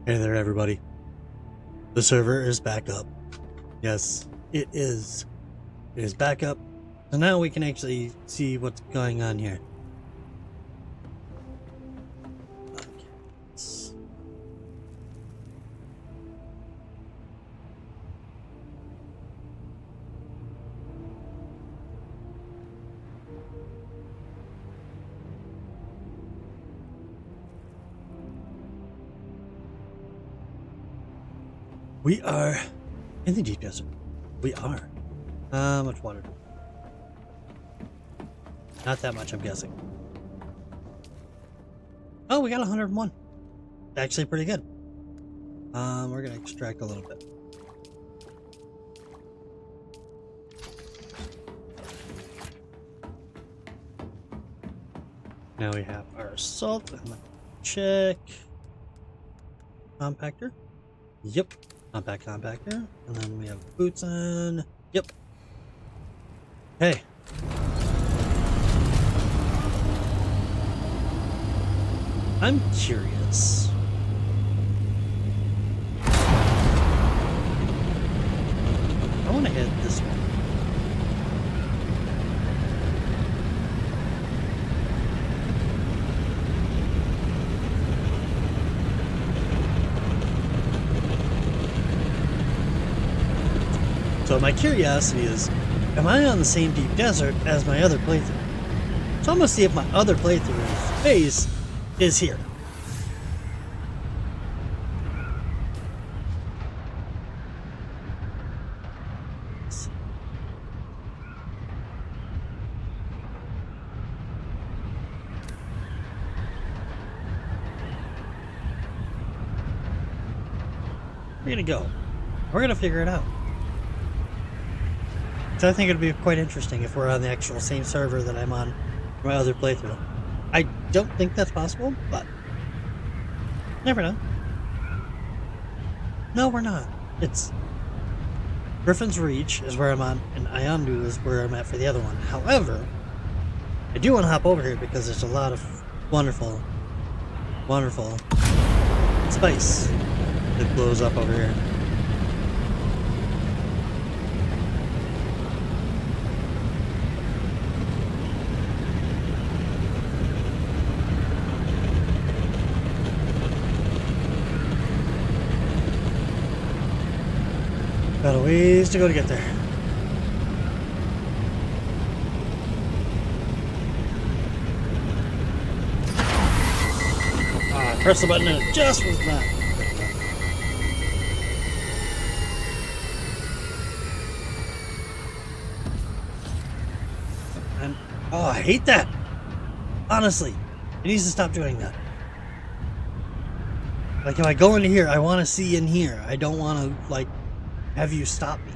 Hey there, everybody. The server is back up. Yes, it is. It is back up. So now we can actually see what's going on here. Okay. We are in the deep desert. We are. How much water? Not that much, I'm guessing. Oh, we got 101. Actually pretty good. We're gonna extract a little bit. Now we have our salt. I'm gonna check. Compactor. Yep. Compact compactor. And then we have boots on. Yep. Hey. I'm curious. I want to head this way. So my curiosity is, am I on the same deep desert as my other playthrough? So I'm going to see if my other playthrough's base is here. We're going to go. We're going to figure it out. So I think it'd be quite interesting if we're on the actual same server that I'm on my other playthrough. I don't think that's possible, but never know. No, we're not. It's Griffin's Reach is where I'm on, and Iondu is where I'm at for the other one. However, I do want to hop over here because there's a lot of wonderful, wonderful spice that blows up over here. Got a ways to go to get there. Ah, press the button and it just was not. And, oh, I hate that. Honestly, it needs to stop doing that. Like, if I go into here, I want to see in here. I don't want to, like, have you stop me.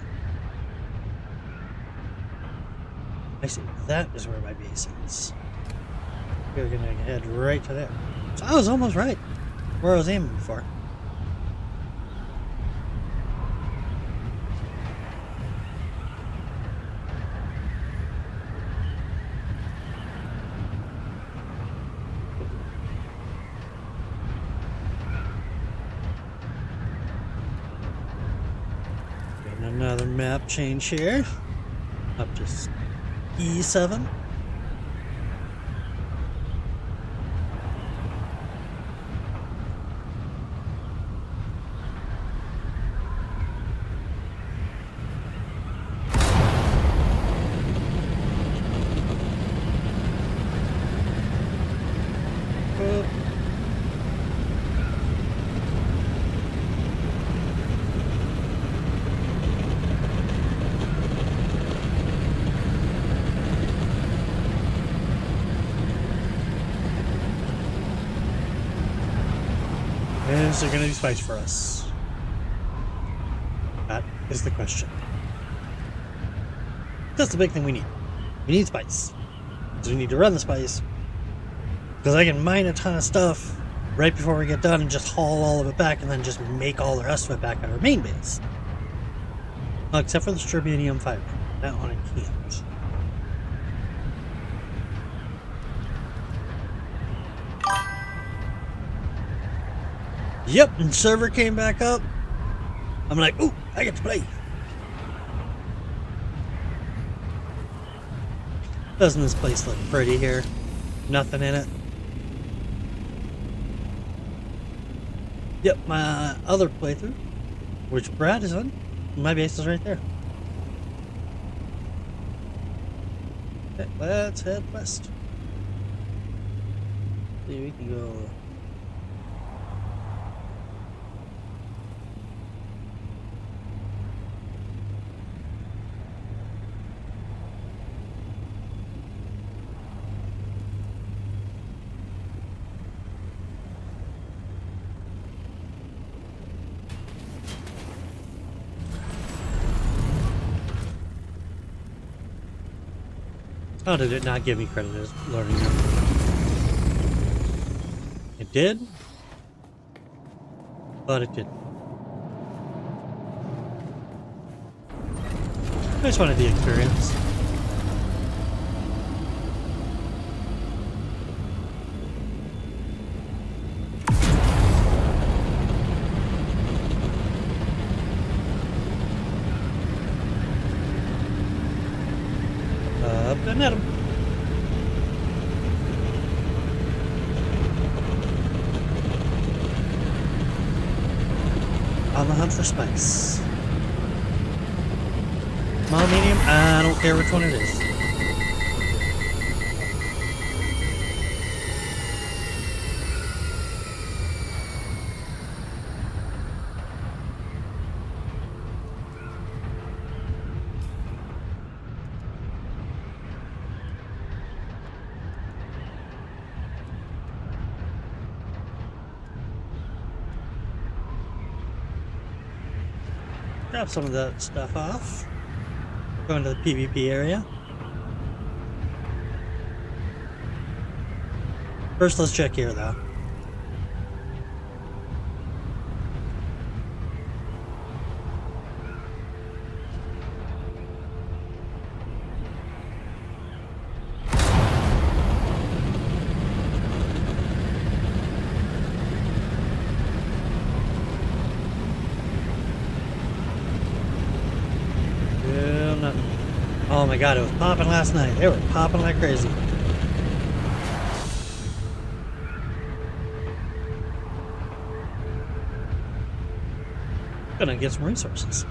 I see. That is where my base is. We're gonna head right to there. So I was almost right where I was aiming for. Another map change here. Up to E7. Is there going to be spice for us? That is the question. That's the big thing we need. We need spice. So we need to run the spice. Because I can mine a ton of stuff right before we get done and just haul all of it back and then just make all the rest of it back at our main base. Well, except for the strontium fiber. That one I can't. Yep, and server came back up. I'm like, ooh, I get to play. Doesn't this place look pretty here? Nothing in it. Yep, my other playthrough, which Brad is on. My base is right there. Okay, let's head west. See, we can go. How did it not give me credit as learning them? It did, but it didn't. I just wanted the experience. Up and at him. On the hunt for spice. Small, medium, I don't care which one it is. Grab some of that stuff off. Going to the PvP area. First, let's check here, though. Oh my god, it was popping last night. They were popping like crazy. Gonna get some resources.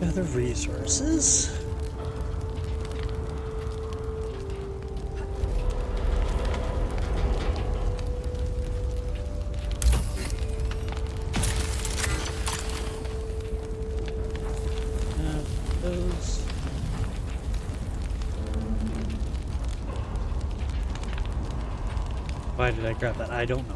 Other resources. Those. Why did I grab that? I don't know.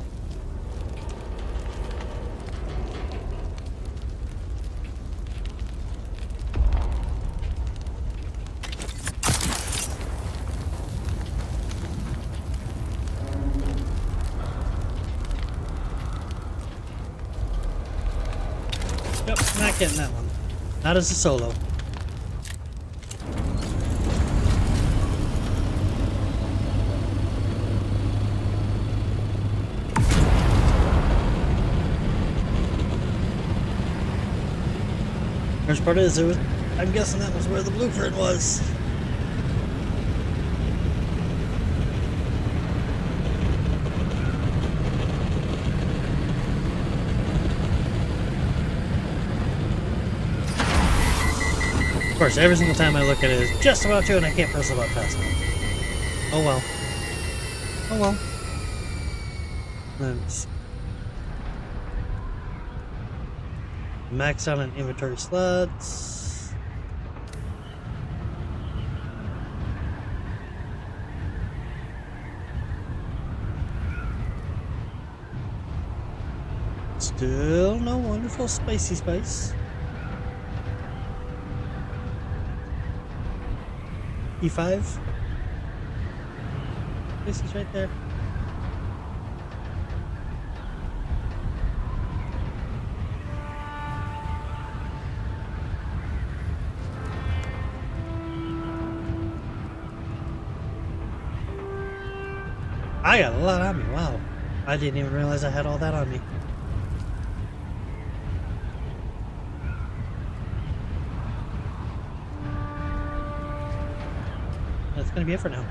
Yep, not getting that one. Not as a solo. First part is, I'm guessing that was where the blueprint was. Of course, every single time I look at it, it's just about to, and I can't press the button fast enough. Oh well. Oh well. Let's max out on inventory slots. Still no wonderful spicy spice. E5. This is right there. I got a lot on me, wow. I didn't even realize I had all that on me. That's gonna be it for now.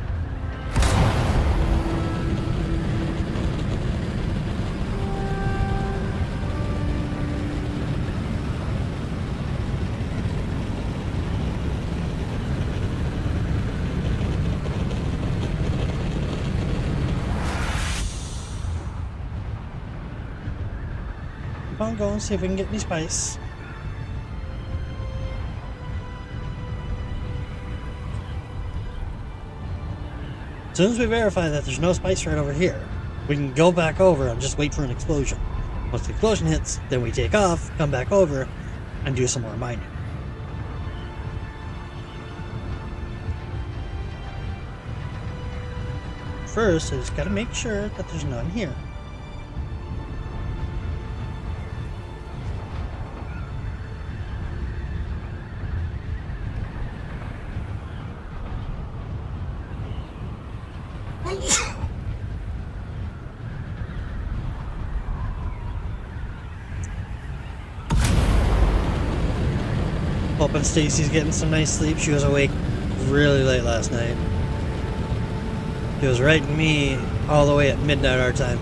Keep on going, see if we can get any spice. As soon as we verify that there's no spice right over here, we can go back over and just wait for an explosion. Once the explosion hits, then we take off, come back over, and do some more mining. First, I just gotta make sure that there's none here. Hoping Stacy's getting some nice sleep. She was awake really late last night. She was writing me all the way at midnight our time.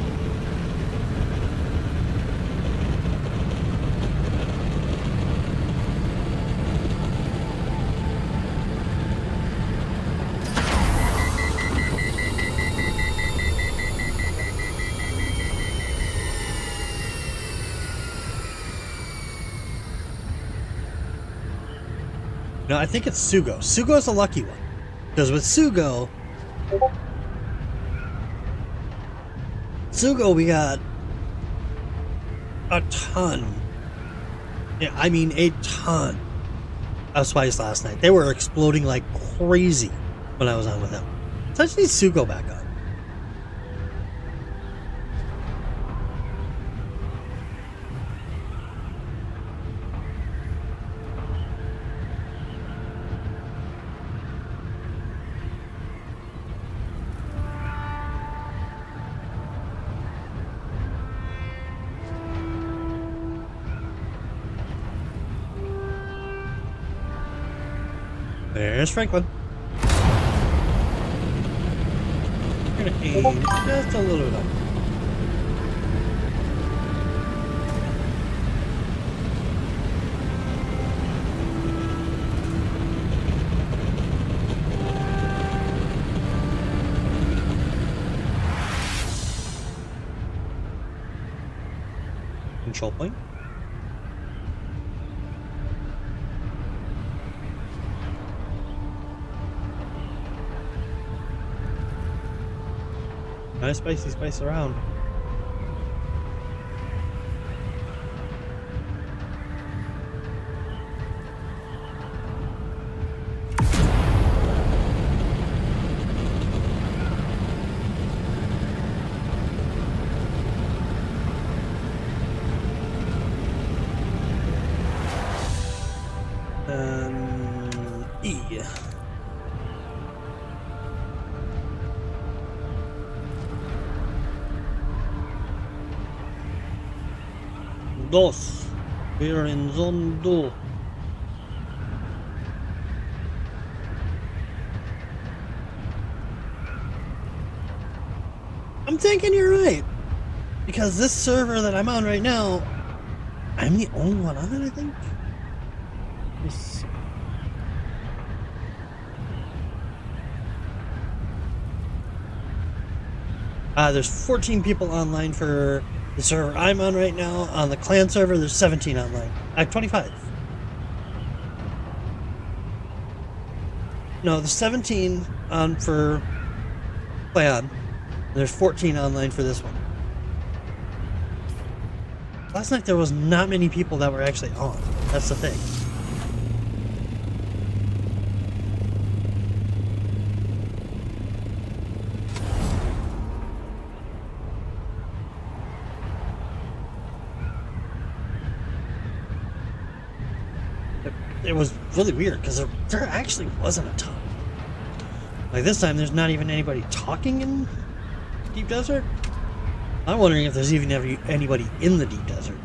No, I think it's Sugo. Sugo's a lucky one. Because with Sugo, we got a ton. Yeah, I mean a ton of spice last night. They were exploding like crazy when I was on with them. So I just need Sugo back on. There's Franklin. We're gonna aim just a little bit up. Control point. Nice spicy spice around. E. Dos. We're in zone 2. I'm thinking you're right. Because this server that I'm on right now, I'm the only one on it, I think. There's 14 people online for the server I'm on right now. On the clan server, there's 17 online. 25. No, there's 17 on for clan. There's 14 online for this one. Last night there was not many people that were actually on. That's the thing. It was really weird because there actually wasn't a ton. Like this time, there's not even anybody talking in Deep Desert. I'm wondering if there's even anybody in the Deep Desert.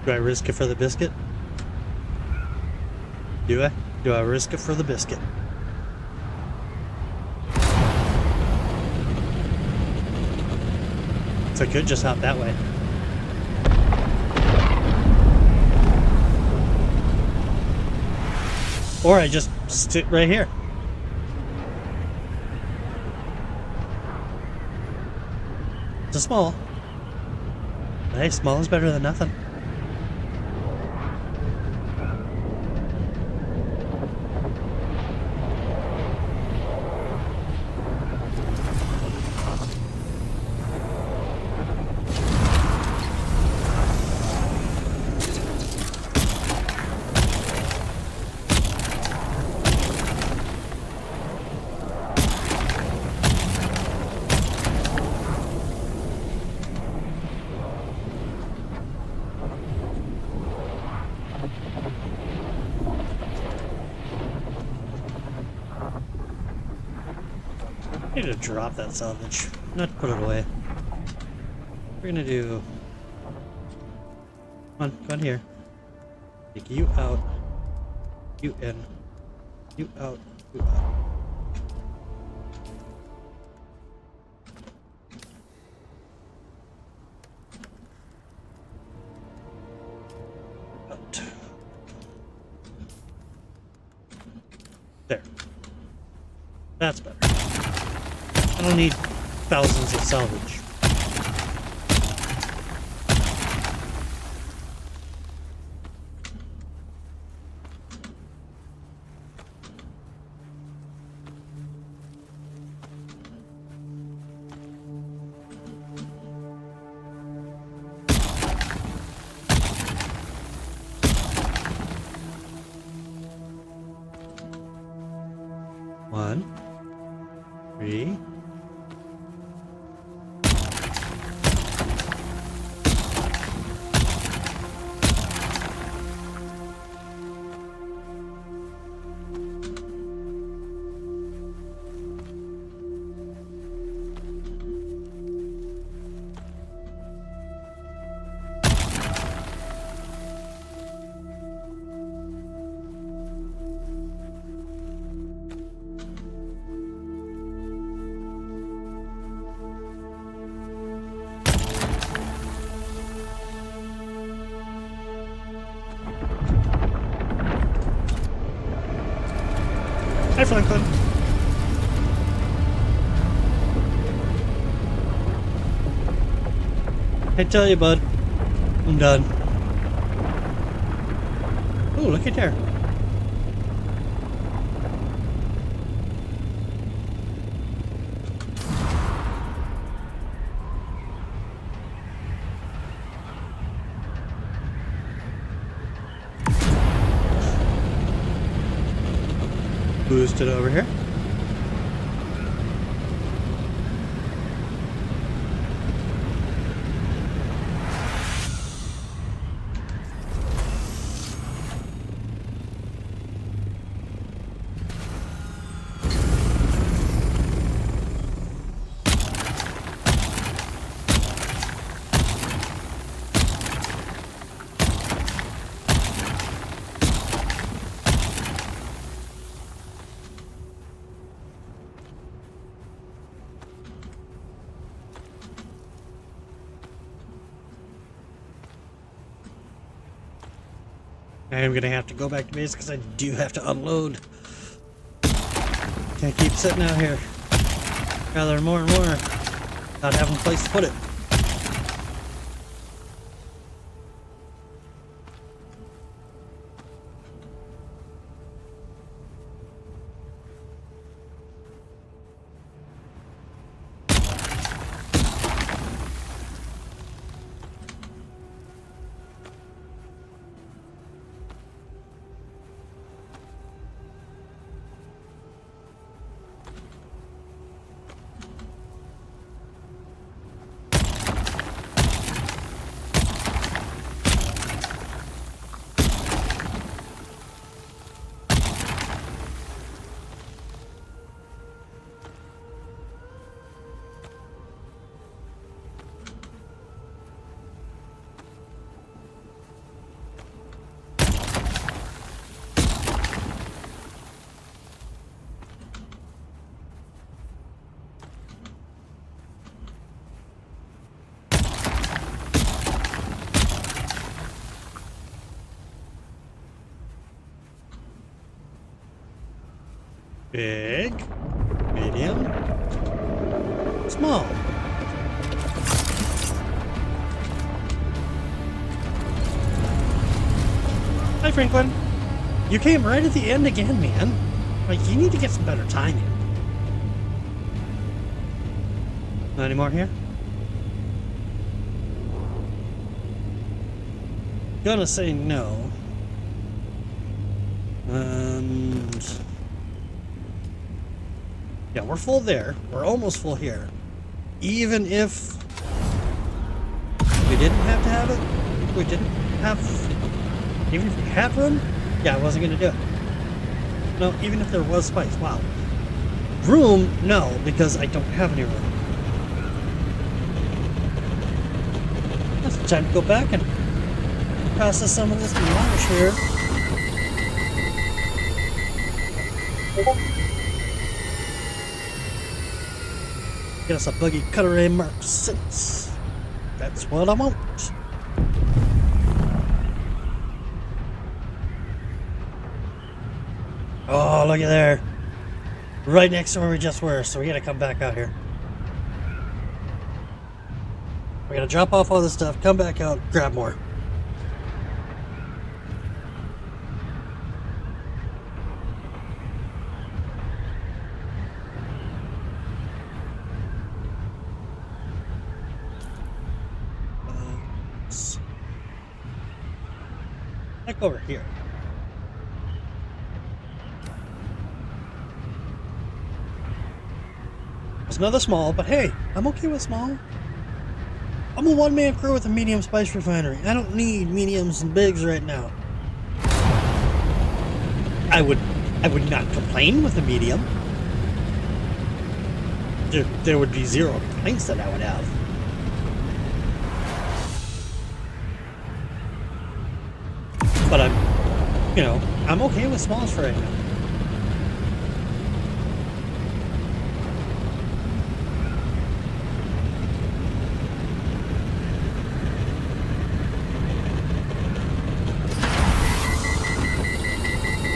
Do I risk it for the biscuit? Do I? Do I risk it for the biscuit? So I could just hop that way. Or I just sit right here. It's a small. But hey, small is better than nothing. I need to drop that salvage, not put it away. We're gonna do. Come on here. Take you out, you in, you out, you out. Out. There. That's better. I don't need thousands of salvage. One, three. Hi, Franklin. I tell you, bud, I'm done. Ooh, look at there. Boost it over here. I am gonna have to go back to base because I do have to unload. Can't keep sitting out here. Gather more and more. Not having a place to put it. Big, medium, small. Hi, Franklin. You came right at the end again, man. Like, you need to get some better timing. Not anymore here? Gonna say no. And yeah, we're full there. We're almost full here. Even if we didn't have to have it, we didn't have. Even if we had room, yeah, I wasn't gonna do it. No, even if there was spice, wow. Room, no, because I don't have any room. That's time to go back and process some of this melange here. Get us a buggy cutter Mark 6. That's what I want. Oh, look at there. Right next to where we just were, so we gotta come back out here. We gotta drop off all this stuff, come back out, grab more. Back over here. There's another small, but hey, I'm okay with small. I'm a one-man crew with a medium spice refinery. I don't need mediums and bigs right now. I would not complain with a medium. There would be zero complaints that I would have. But I'm okay with smalls for right now.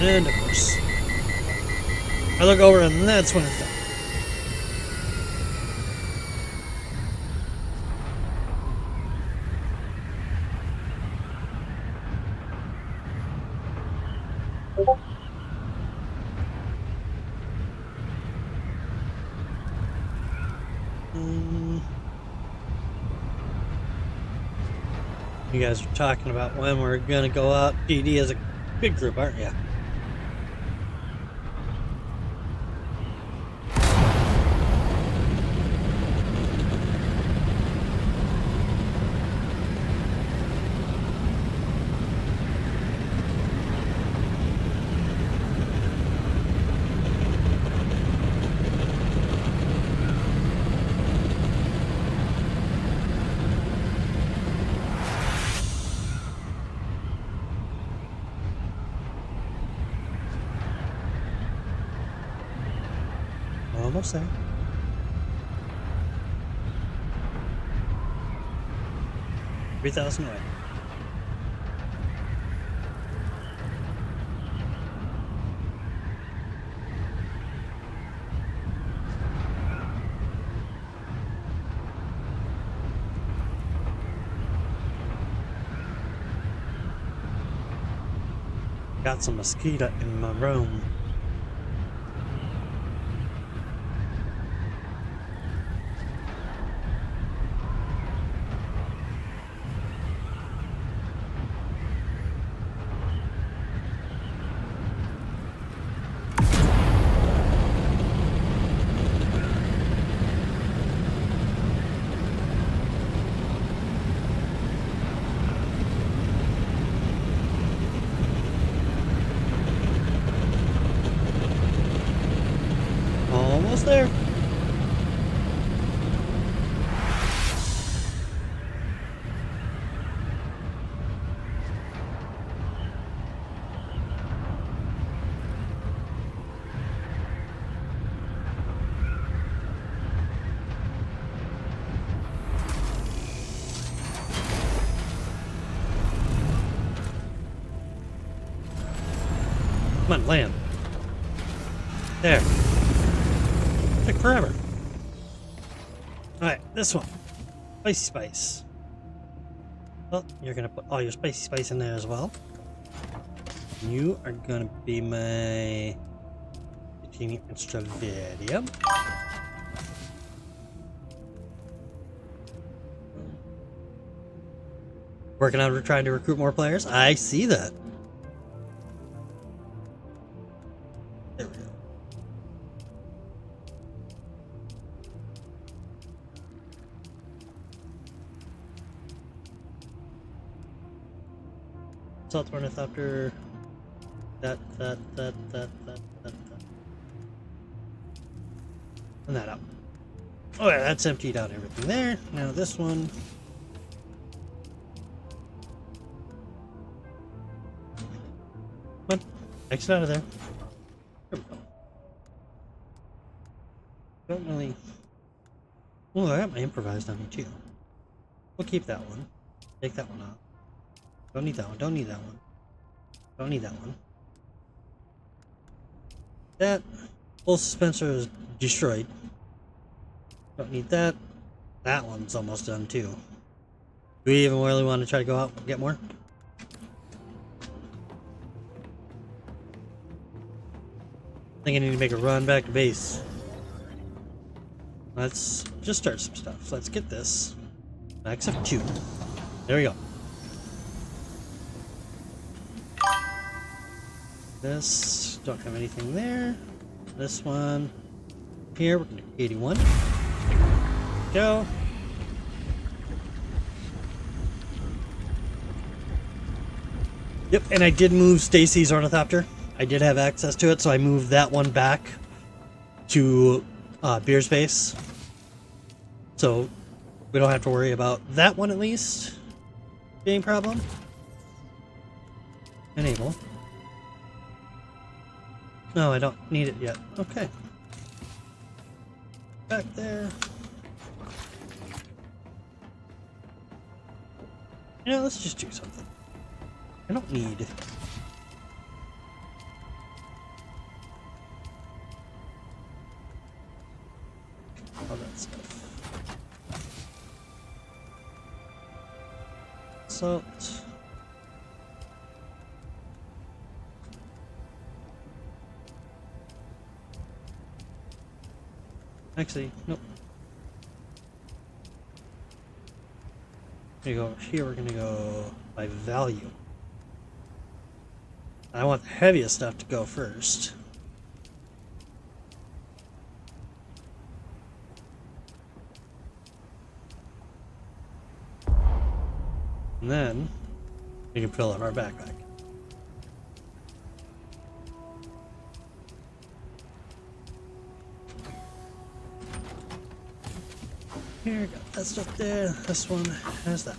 And of course, I look over and that's when it's done. You guys are talking about when we're gonna go out DD as a big group, aren't you? Almost there. $3,000 away. Got some mosquito in my room. Almost there. Come on, land. There. Took forever. Alright, this one. Spicy spice. Well, you're gonna put all your spicy spice in there as well. You are gonna be my titanium extravarium. Working on trying to recruit more players. I see that. There we go. Salt ornithopter. That. And that up. Oh yeah, that's emptied out everything there. Now this one. Come on, exit out of there. There we go. Don't really. Oh, I got my improvised on me too. We'll keep that one. Take that one off. Don't need that one. Don't need that one. Don't need that one. That full suspensor is destroyed. Don't need that. That one's almost done too. Do we even really want to try to go out and get more? I think I need to make a run back to base. Let's just start some stuff. So let's get this. Max of 2. There we go. This, don't have anything there. This one here, we're gonna do 81. Go. Yep, and I did move Stacy's ornithopter. I did have access to it, so I moved that one back to Beer's base. So we don't have to worry about that one at least being a problem. Enable. No, I don't need it yet. Okay. Back there. You know, let's just do something. I don't need... all that stuff. Salt. Actually, nope. We're gonna go over here, we're gonna go by value. I want the heaviest stuff to go first. And then we can fill up our backpack. Here, got that stuff there. This one has that.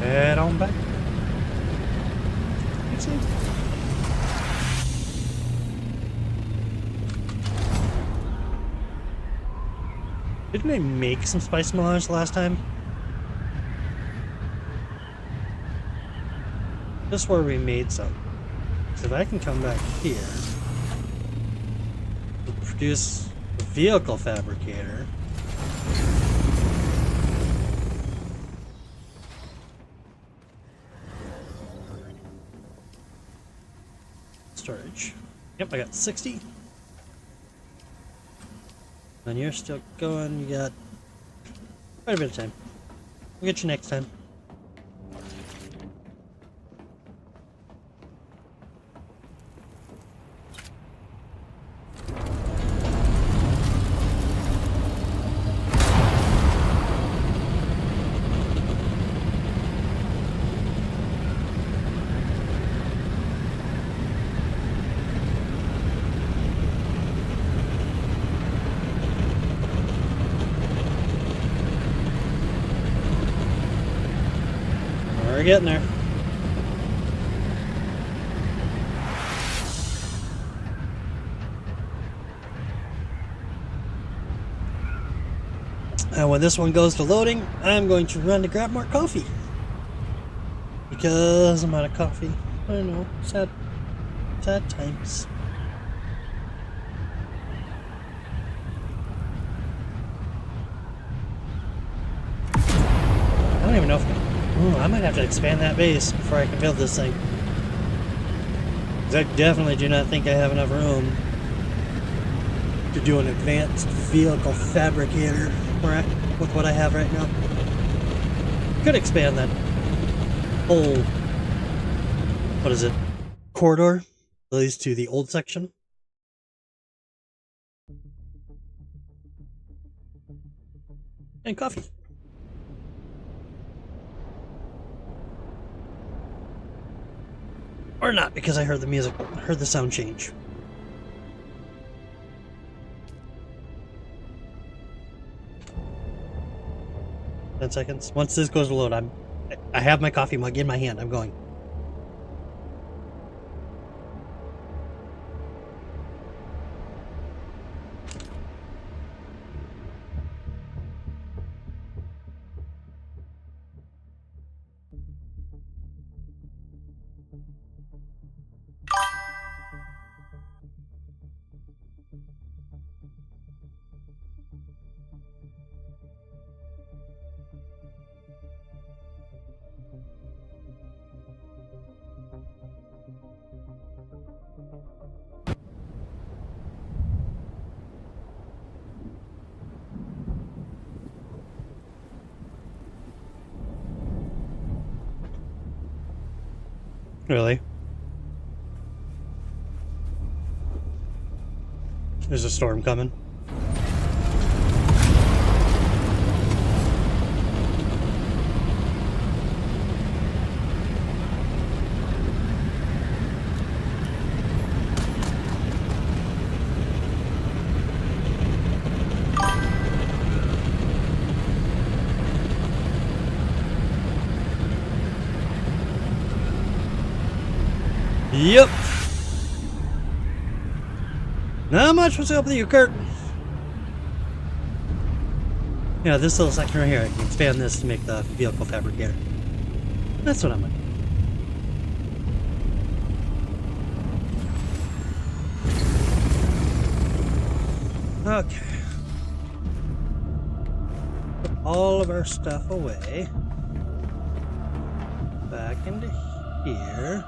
Head on back. You see? Didn't I make some spice melange last time? This is where we made some. So if I can come back here, we'll produce a vehicle fabricator. Storage. Yep, I got 60. And you're still going, you got quite a bit of time. We'll get you next time. We're getting there. And when this one goes to loading, I'm going to run to grab more coffee. Because I'm out of coffee. I don't know. Sad times. I don't even know if I might have to expand that base before I can build this thing. Because I definitely do not think I have enough room to do an advanced vehicle fabricator with what I have right now. Could expand that whole, what is it, corridor that leads to the old section. And coffee. Or not, because I heard the music, heard the sound change. Ten seconds. Once this goes to load, I have my coffee mug in my hand. I'm going. Really? There's a storm coming. Yep. Not much was up with you, Kurt. Yeah, this little section right here, I can expand this to make the vehicle fabricator. That's what I'm gonna do. Okay. Put all of our stuff away. Back into here.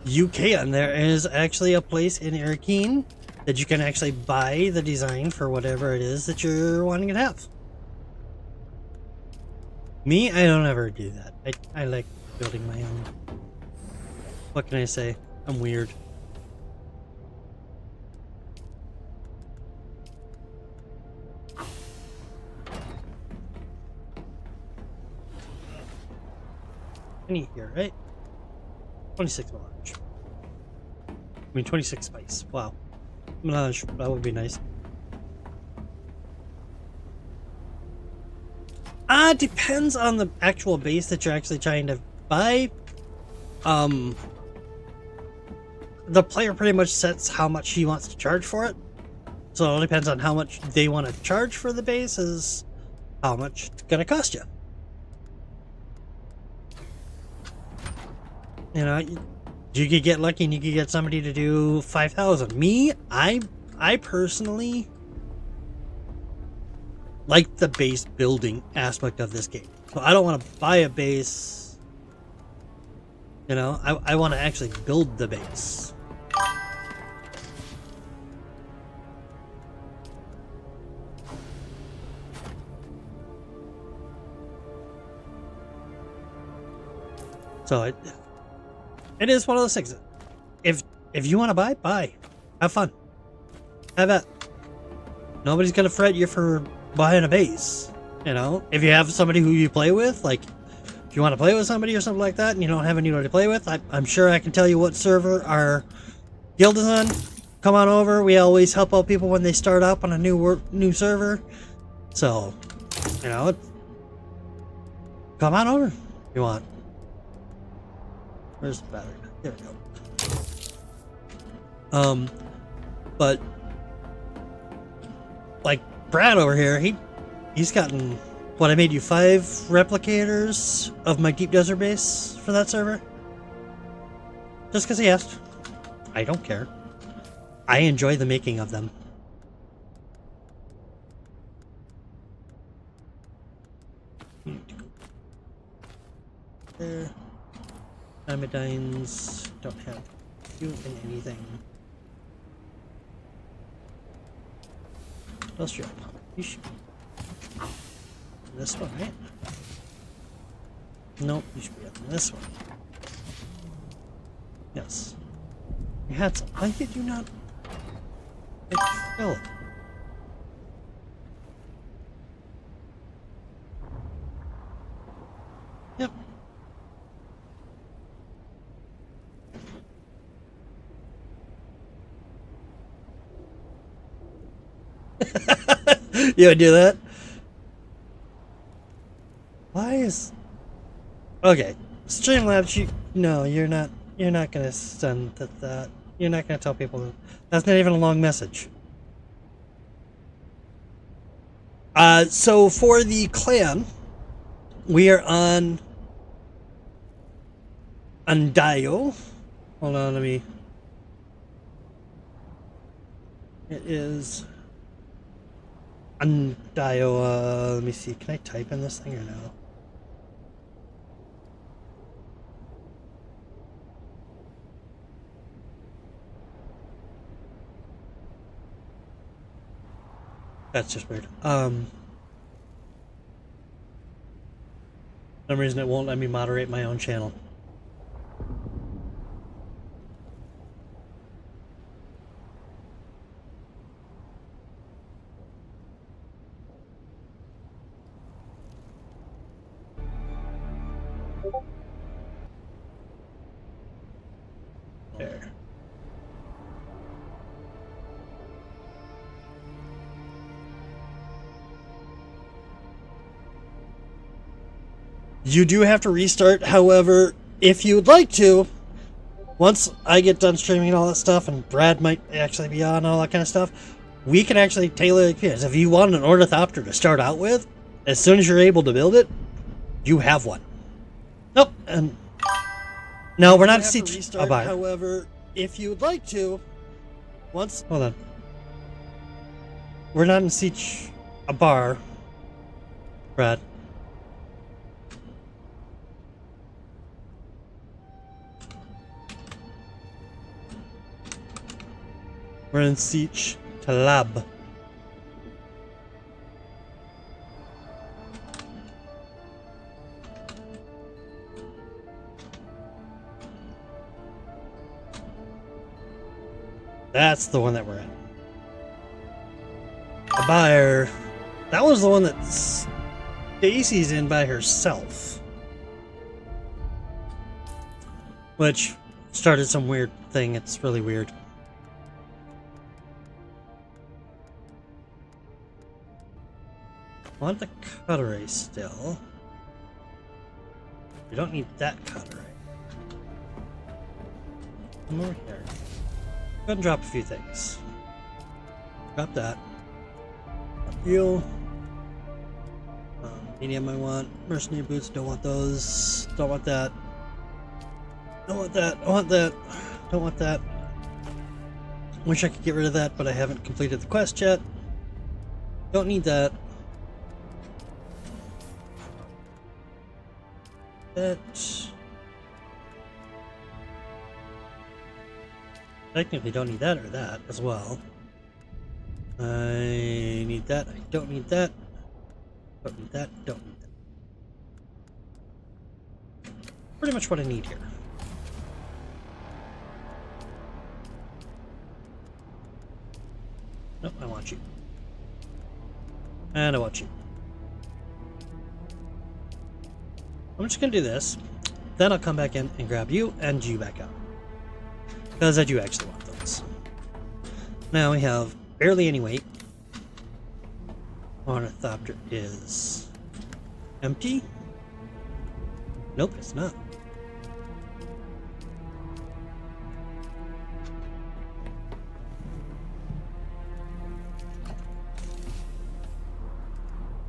You can. There is actually a place in Arakeen that you can actually buy the design for whatever it is that you're wanting to have. Me, I don't ever do that. I like building my own. What can I say? I'm weird. I need here, right? 26 melange. I mean, 26 spice. Wow. Melange, that would be nice. Depends on the actual base that you're actually trying to buy. The player pretty much sets how much he wants to charge for it. So it all depends on how much they want to charge for the base is how much it's going to cost you. You know, you could get lucky and you could get somebody to do 5,000. Me, I personally like the base building aspect of this game. So I don't want to buy a base. You know, I want to actually build the base. So it is one of those things. If you want to buy. Have fun. Have at. Nobody's gonna fret you for buying a base. You know, if you have somebody who you play with, like, if you want to play with somebody or something like that and you don't have anybody to play with, I'm sure I can tell you what server our guild is on. Come on over. We always help out people when they start up on a new server. So, you know, come on over if you want. Where's the battery? There we go. But like Brad over here, he's gotten what, I made you 5 replicators of my deep desert base for that server. Just because he asked. I don't care. I enjoy the making of them. There. Amidines don't have you in anything. What else you have? You should. This one, right? Nope, you should be on this one. Yes. You had some. Why did you not? Fill. Yep. You would do that? Why is... Okay. Streamlabs, no, you're not gonna send that. You're not gonna tell people that. That's not even a long message. So for the clan, we are on Undio. Hold on, it is Undio, let me see, can I type in this thing or no? That's just weird. For some reason it won't let me moderate my own channel. There. You do have to restart, however, if you would like to, once I get done streaming all that stuff, and Brad might actually be on all that kind of stuff, we can actually tailor it. If you want an ornithopter to start out with, as soon as you're able to build it, you have one. Nope, and no, we're not in siege. However, if you would like to, once, hold on, we're not in siege a bar, Brad. We're in siege to lab. That's the one that we're in. A buyer. That was the one that Stacy's in by herself. Which started some weird thing. It's really weird. I want the cutlery still. We don't need that cutlery. Come over here. Go ahead and drop a few things. Drop that. Drop you. Medium I want. Mercenary boots, don't want those. Don't want that. Don't want that. I want that. Don't want that. Wish I could get rid of that, but I haven't completed the quest yet. Don't need that. That. Technically don't need that or that as well. I need that. I don't need that. Don't need that. Don't need that. Pretty much what I need here. Nope, I want you. And I want you. I'm just gonna do this. Then I'll come back in and grab you and you back out. Because I do actually want those. Now we have barely any weight. Ornithopter is empty. Nope, it's not.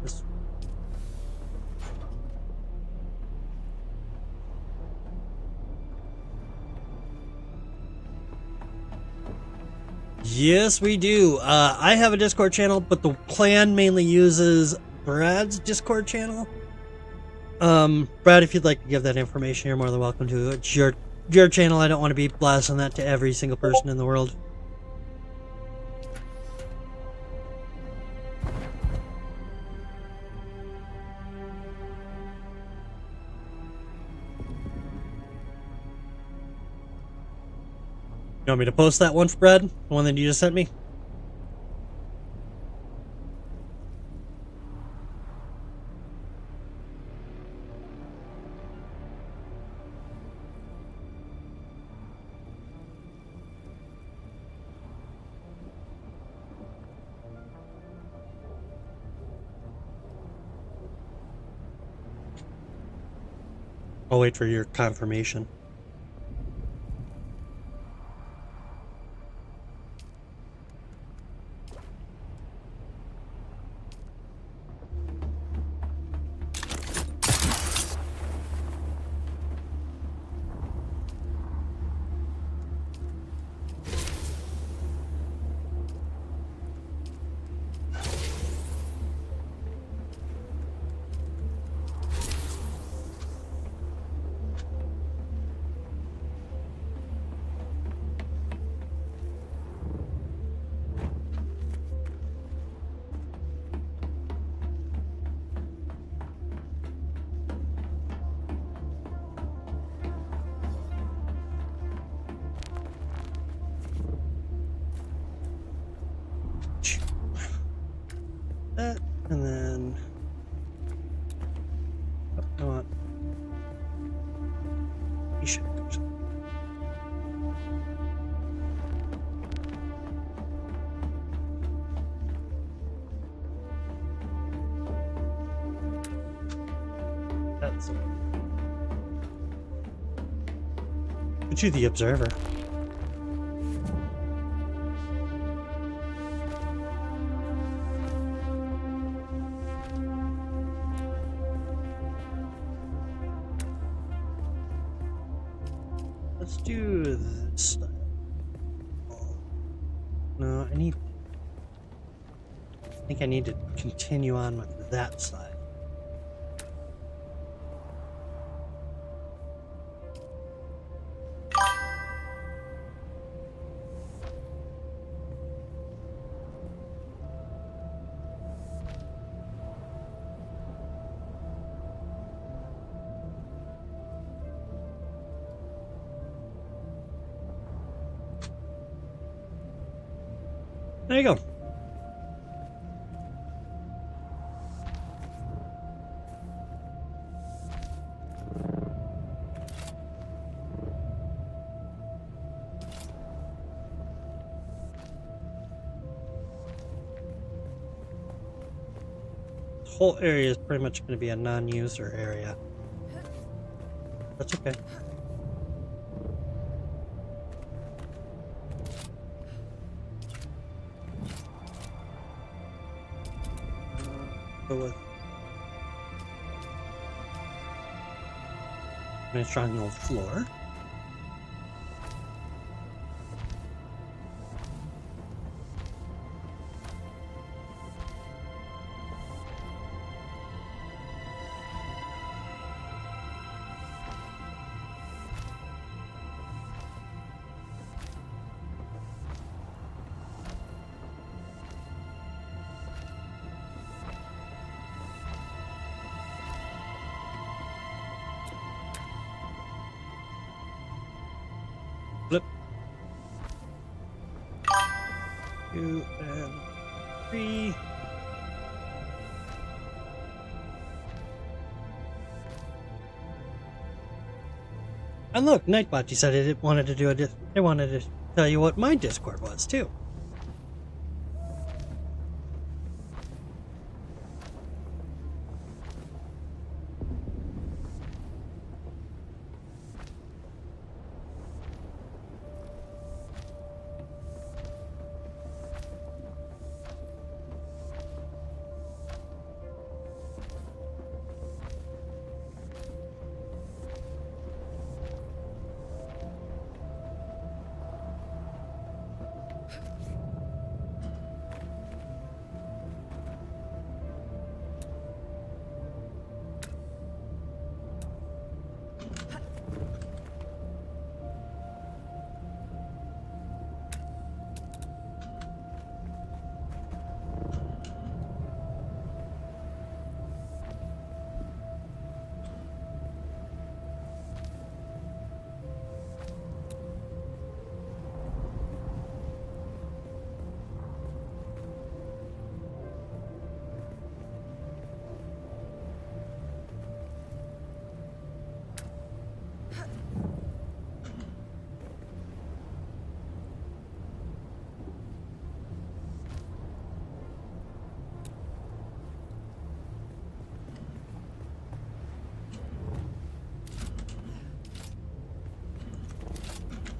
This. Yes, we do. I have a Discord channel, but the clan mainly uses Brad's Discord channel. Brad, if you'd like to give that information, you're more than welcome to. It's your channel. I don't want to be blasting that to every single person in the world. You want me to post that one for Brad? The one that you just sent me? I'll wait for your confirmation. That, and then I want t-shirt. That's put you the observer. Let's do this style. No, I think I need to continue on with that side. There you go. This whole area is pretty much going to be a non-user area. That's okay. Go with nice triangle floor. Flip. 2 and 3. And look, Nightbot decided it wanted to do it wanted to tell you what my Discord was too.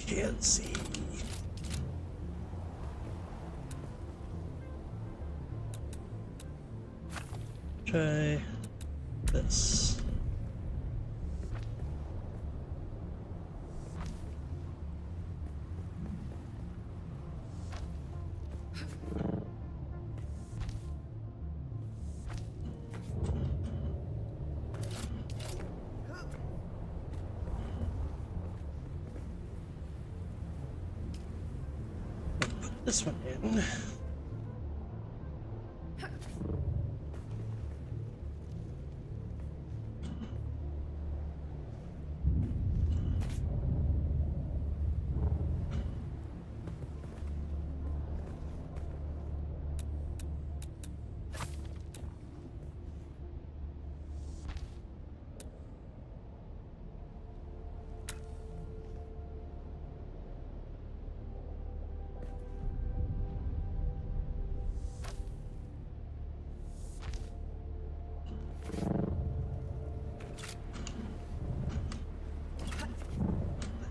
Can't see. Try this. This one in.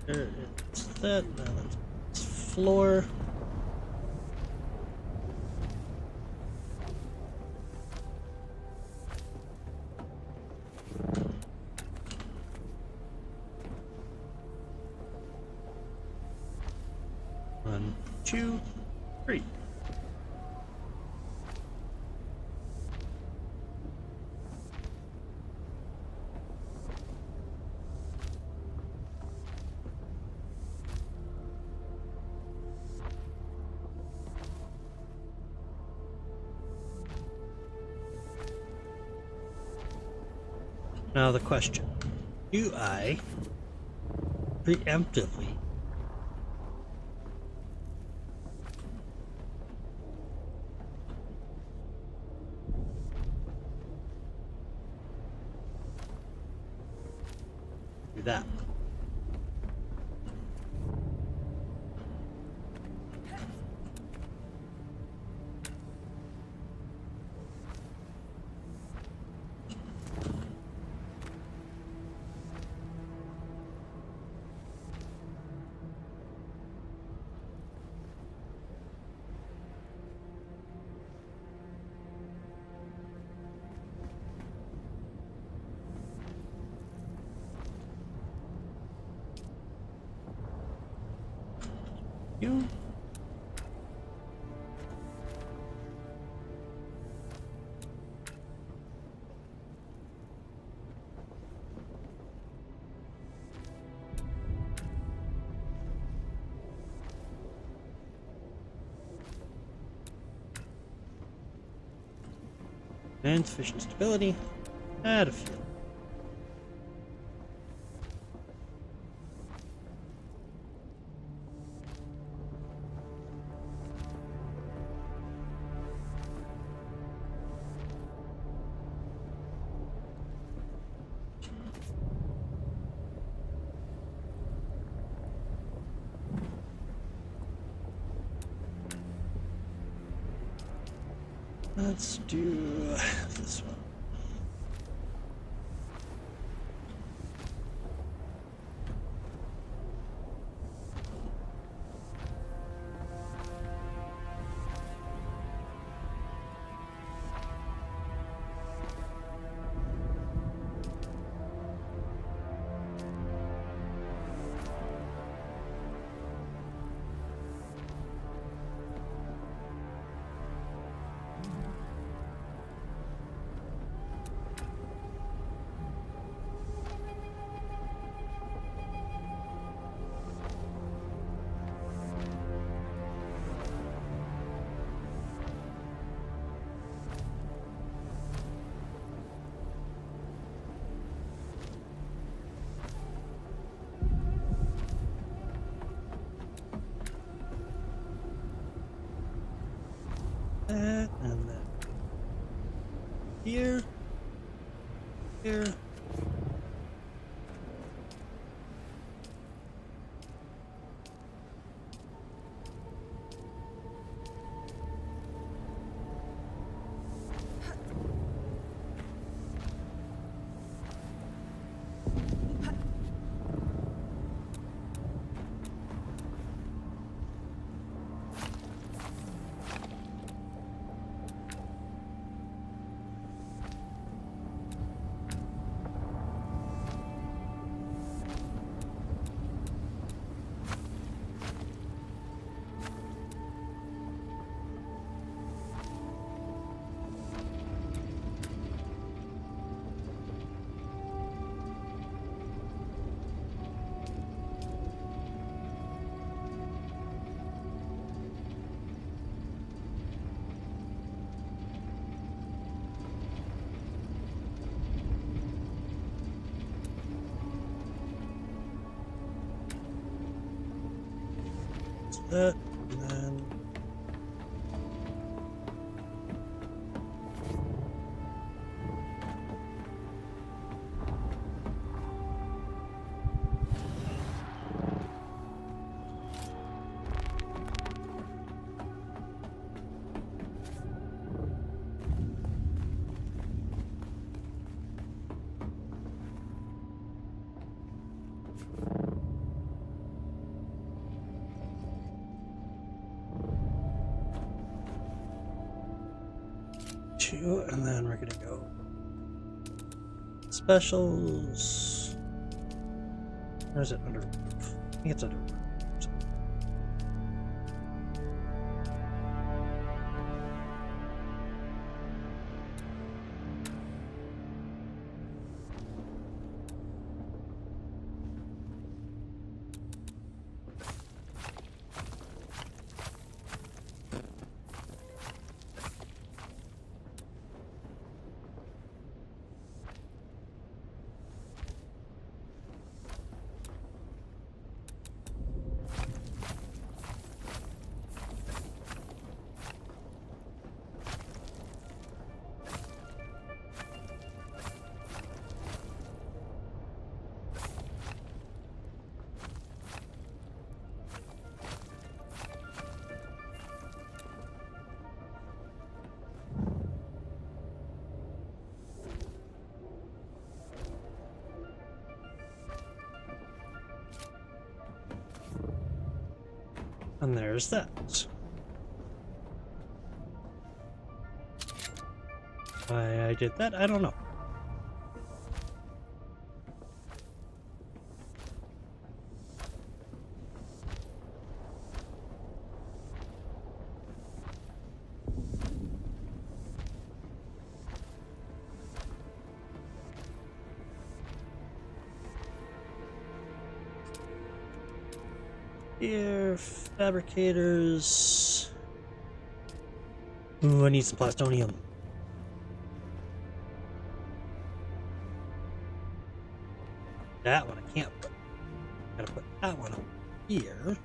It's that, now that's floor. One, two, three. Now the question, do I preemptively do that? You? And sufficient stability. Add a few. let's do this one. That and that. Here. Here. That, and then two, and then we're gonna go specials. Or is it under? I think it's under. And there's that. Why I did that, I don't know. Here, fabricators. Ooh, I need some plastonium. That one I can't put. Gotta put that one over here.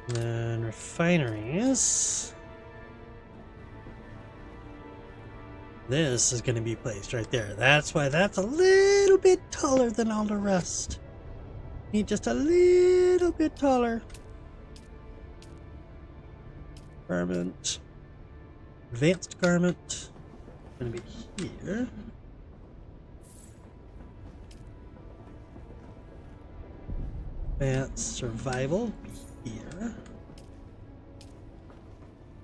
And then refineries. This is going to be placed right there. That's why that's a little bit taller than all the rest. Need just a little bit taller. Garment. Advanced garment. Going to be here. Advanced survival. Be here.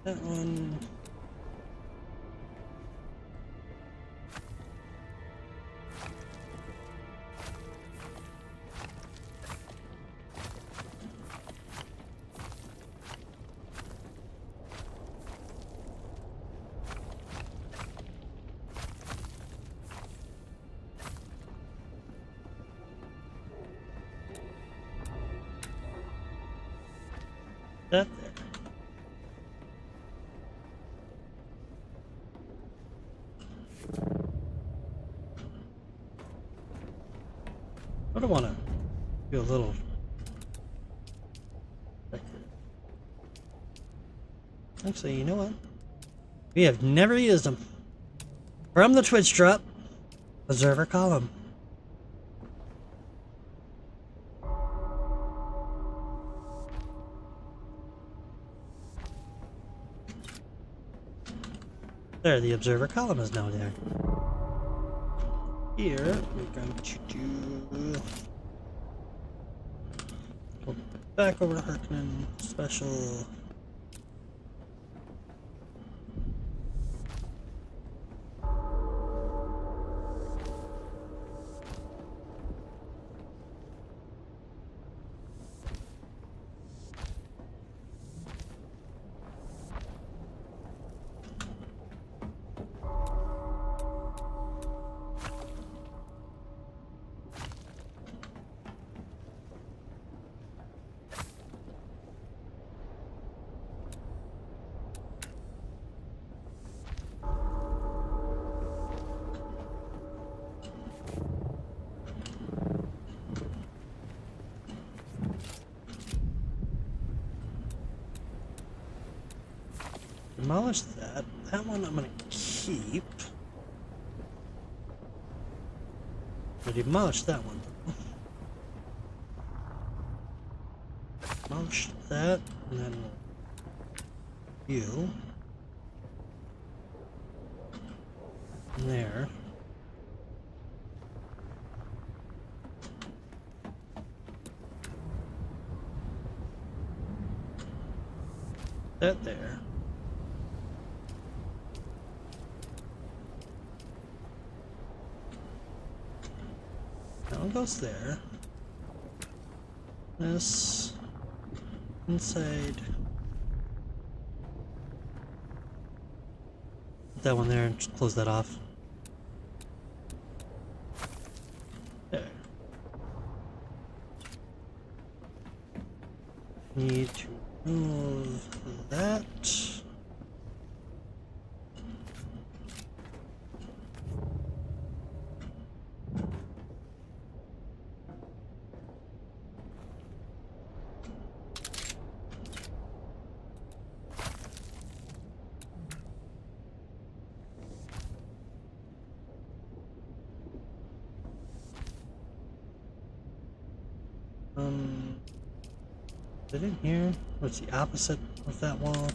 That one. That there. I don't want to do a little. Actually, you know what? We have never used them. From the Twitch drop, observer column. There, the observer column is now there. Here, we're going to do... Go back over to Harkonnen special. Demolish that. That one I'm gonna keep. I demolished that one. Demolish that, and then you. And there. That there. That one goes there. This inside. Put that one there and just close that off. There. Need to move that. Is it in here? What's the opposite of that wall?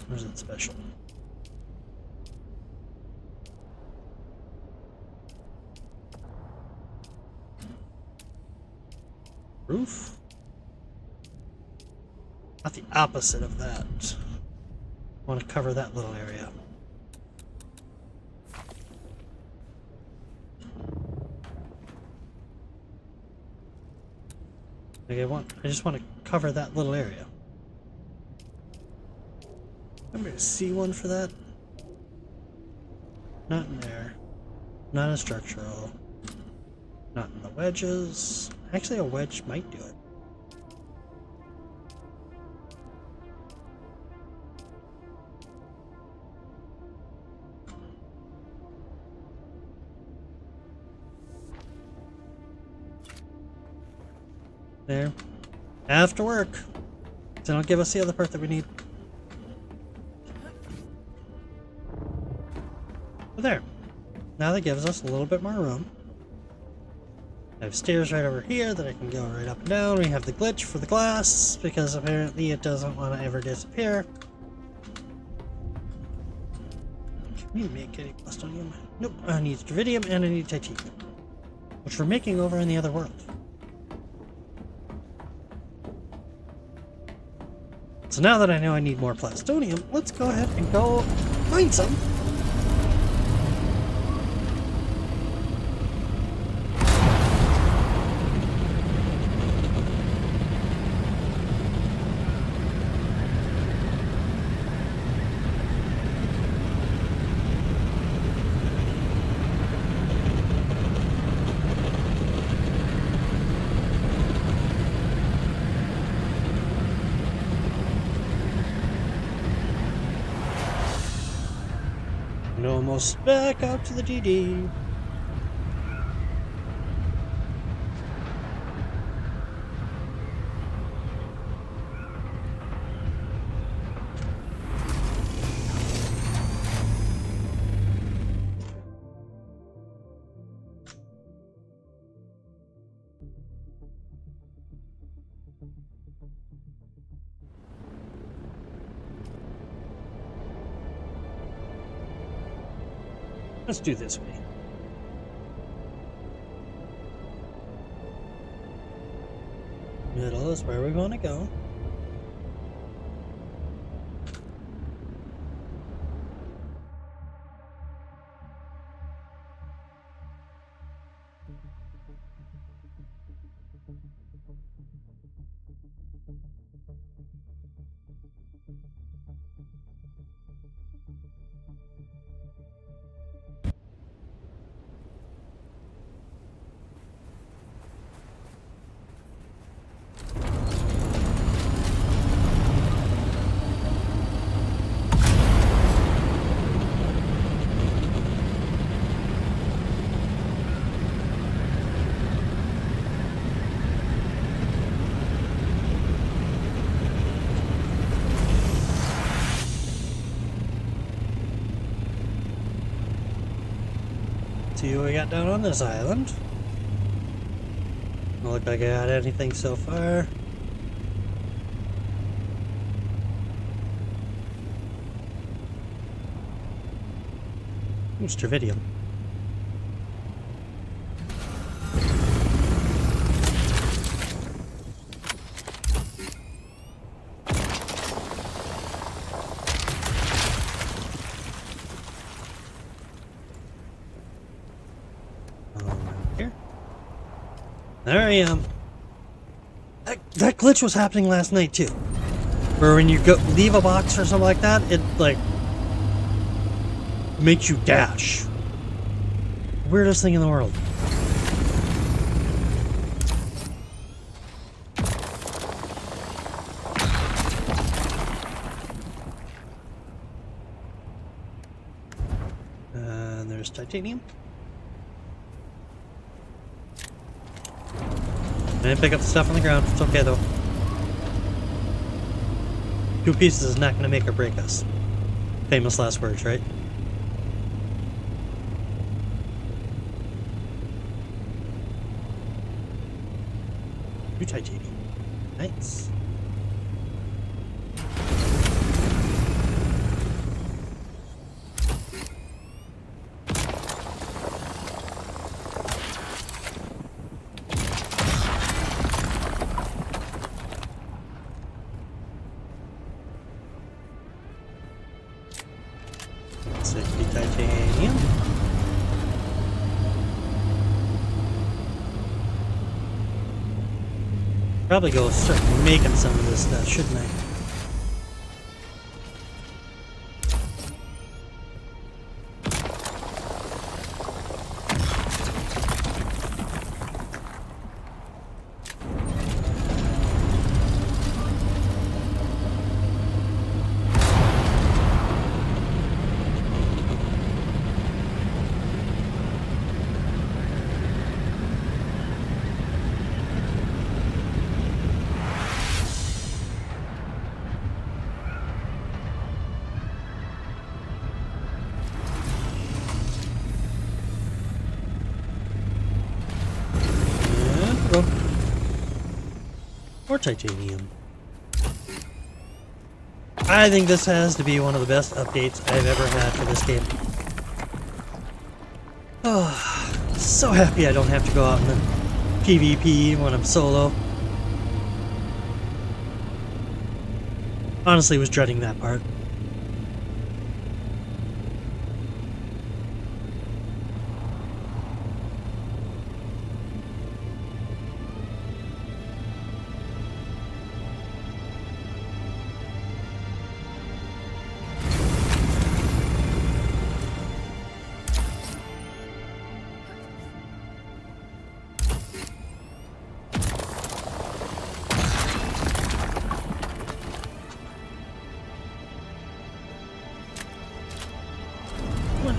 Or is it special? Roof? Not the opposite of that. I want to cover that little area. Like I just want to cover that little area. I'm going to see one for that. Not in there. Not a structural. Not in the wedges. Actually, a wedge might do it. There. Have to work. So don't give us the other part that we need. Oh, there. Now that gives us a little bit more room. I have stairs right over here that I can go right up and down. We have the glitch for the glass, because apparently it doesn't want to ever disappear. Can we make any plastonium? Nope, I need Dravidium and I need titanium, which we're making over in the other world. So now that I know I need more plastonium, let's go ahead and go find some. And almost back out to the DD. Let's do this way. Middle is where we want to go. See what we got down on this island. Don't look like I got anything so far. Ooh, Stravidium. Here. There I am. That glitch was happening last night too. Where when you go leave a box or something like that, it like makes you dash. Weirdest thing in the world. And there's titanium. I didn't pick up the stuff on the ground. It's okay though. 2 pieces is not going to make or break us. Famous last words, right? New titanium. Nice. Titanium. Probably go start making some of this stuff, shouldn't I? More titanium. I think this has to be one of the best updates I've ever had for this game. Oh, so happy I don't have to go out in the PvP when I'm solo. Honestly, was dreading that part.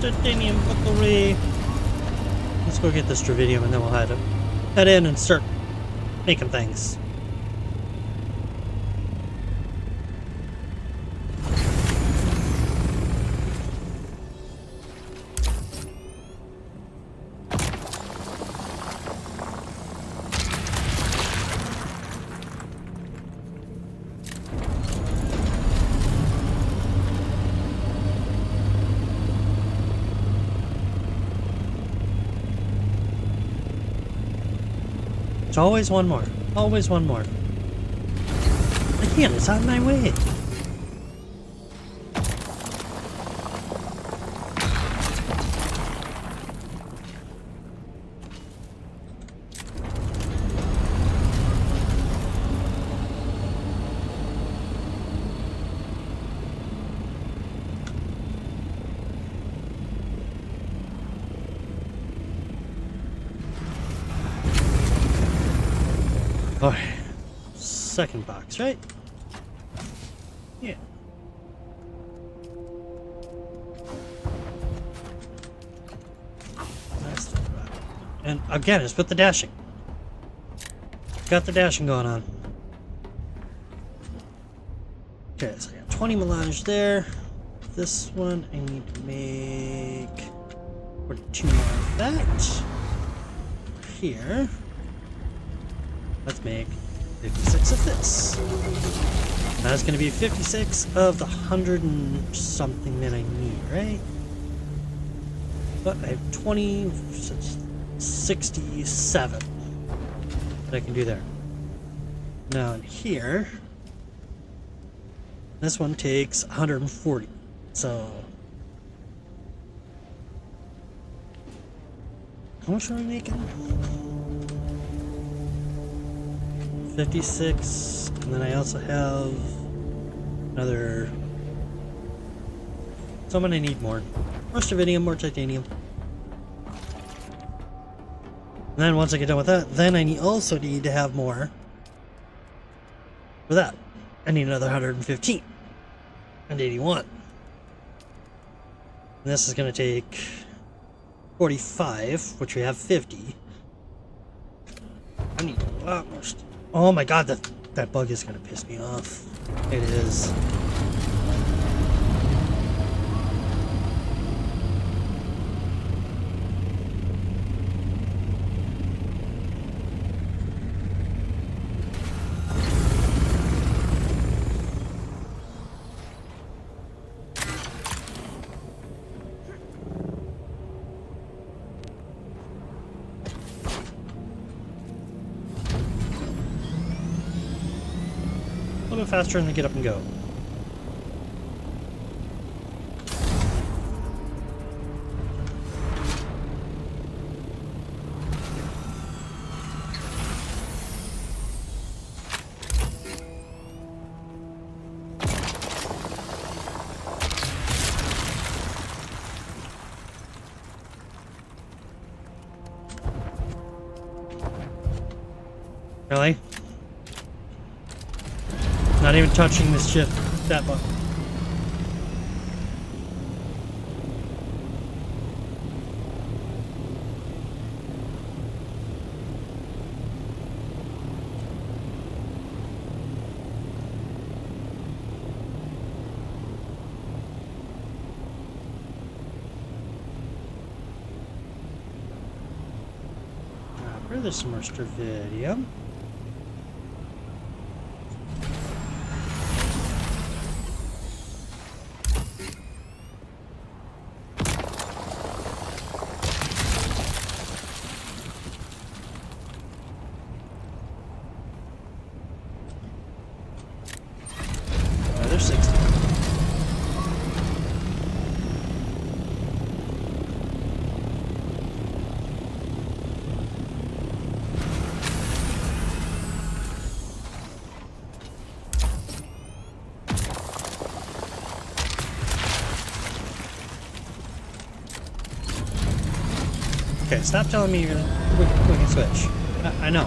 Titanium bucklery. Let's go get this Dravidium and then we'll head in and start making things. Always one more. Always one more. I can't. It's on my way. Okay. Second box, right? Yeah. Nice. And again, it's with the dashing. Got the dashing going on. Okay, so I got 20 melange there. This one I need to make 42 more of that. Here. Let's make 56 of this. That's going to be 56 of the 100 and something that I need, right? But I have 20, 67 that I can do there. Now in here, this one takes 140. So, how much are we making? 56, and then I also have another. So I'm gonna need more. More Dravidium, more titanium. And then once I get done with that, then I also need to have more for that. I need another 115 and 81. And this is gonna take 45, which we have 50. I need a lot more stuff. Oh my god, that bug is gonna piss me off. It is. A little bit faster and then get up and go. Really? Not even touching this shit. That button. Where's some more Dravidium? Okay, stop telling me you're gonna quick and switch. I know.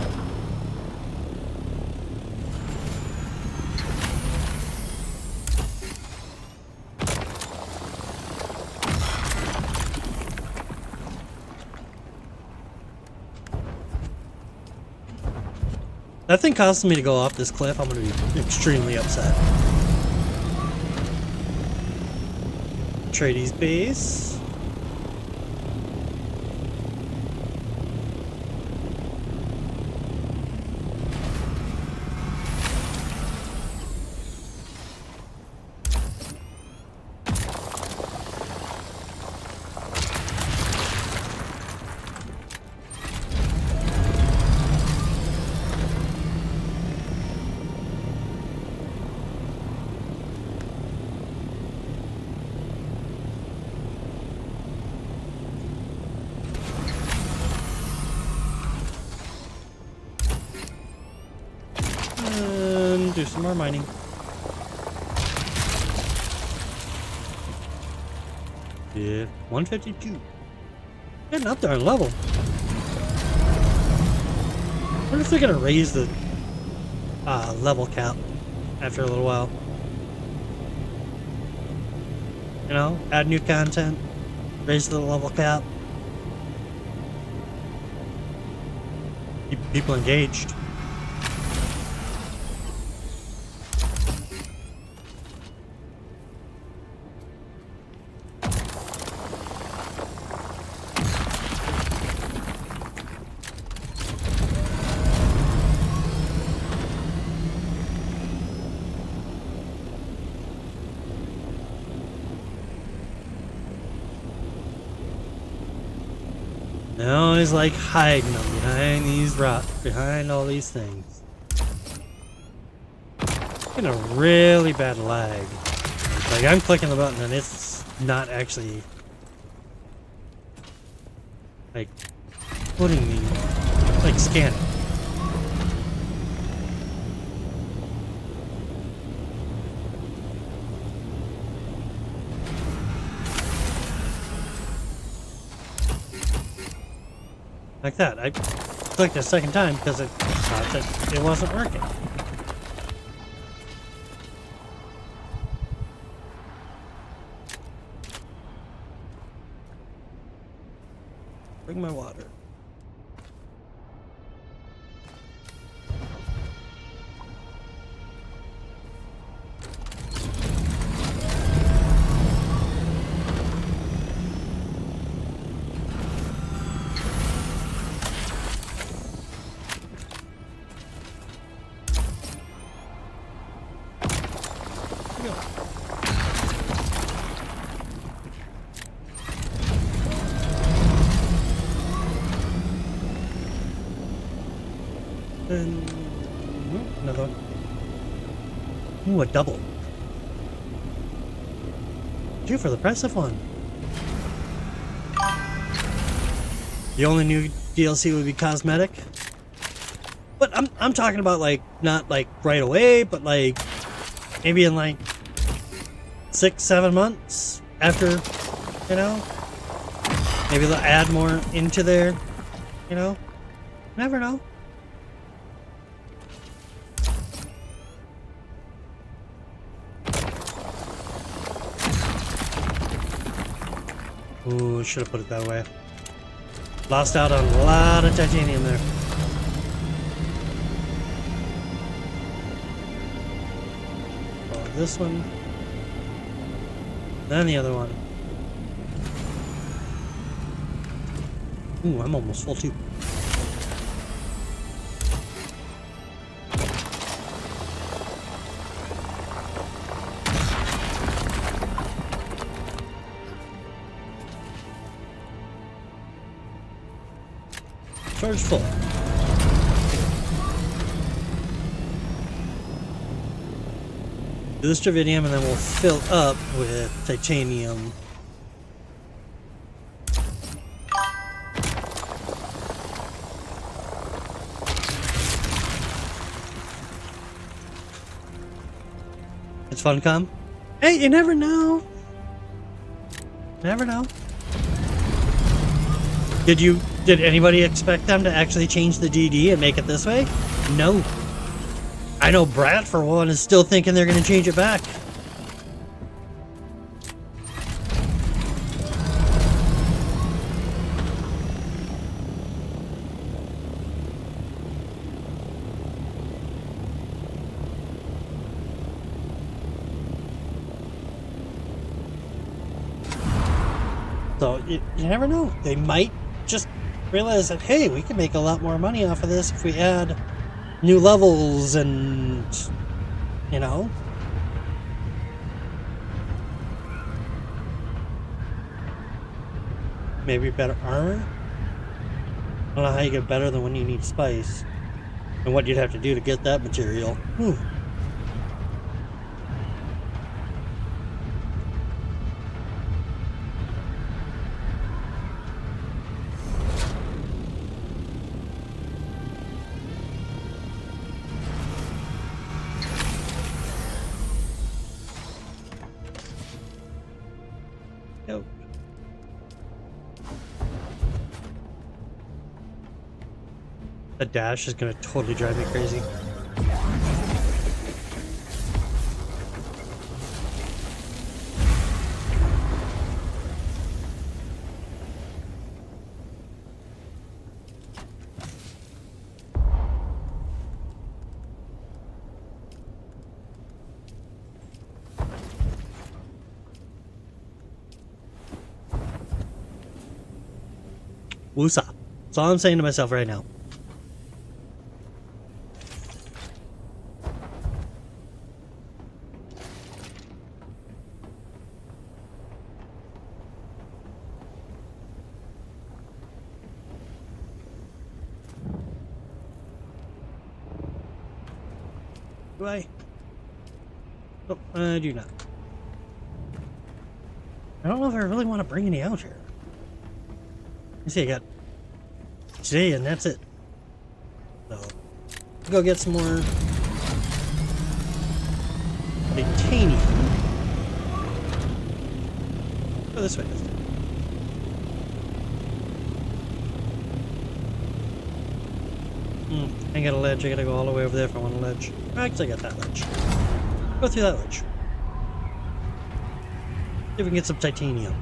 That thing causing me to go off this cliff, I'm gonna be extremely upset. Atreides base. Do some more mining. Yeah, 152. Getting up there in level. I wonder if they're gonna raise the level cap after a little while. You know, add new content, raise the level cap. Keep people engaged. They always like hiding them behind these rocks, behind all these things. Getting a really bad lag. Like I'm clicking the button and it's not actually like putting me like scanning. Like that. I clicked a second time because it thought that it wasn't working. Bring my water. Another one. Ooh, a double. 2 for the price of 1. The only new DLC would be cosmetic. But I'm talking about like not like right away, but like maybe in like 6-7 months after, you know? Maybe they'll add more into there, you know? Never know. Ooh, should have put it that way. Lost out on a lot of titanium there. Oh, this one. Then the other one. Ooh, I'm almost full too. Charge full. Do this Dravidium and then we'll fill up with titanium. It's fun, come? Hey, you never know. Never know. Did anybody expect them to actually change the DD and make it this way? No. I know Brad, for one, is still thinking they're going to change it back. So you never know. They might just realize that, hey, we can make a lot more money off of this if we add new levels and, you know. Maybe better armor? I don't know how you get better than when you need spice. And what you'd have to do to get that material. Whew. Yep. The dash is gonna totally drive me crazy. Woosah. That's all I'm saying to myself right now. Do I? Oh, I do not. I don't know if I really want to bring any out here. You see, I got today, and that's it. So, go get some more titanium. Go this way. I got a ledge. I gotta go all the way over there if I want a ledge. Actually, I got that ledge. Go through that ledge. See if we can get some titanium.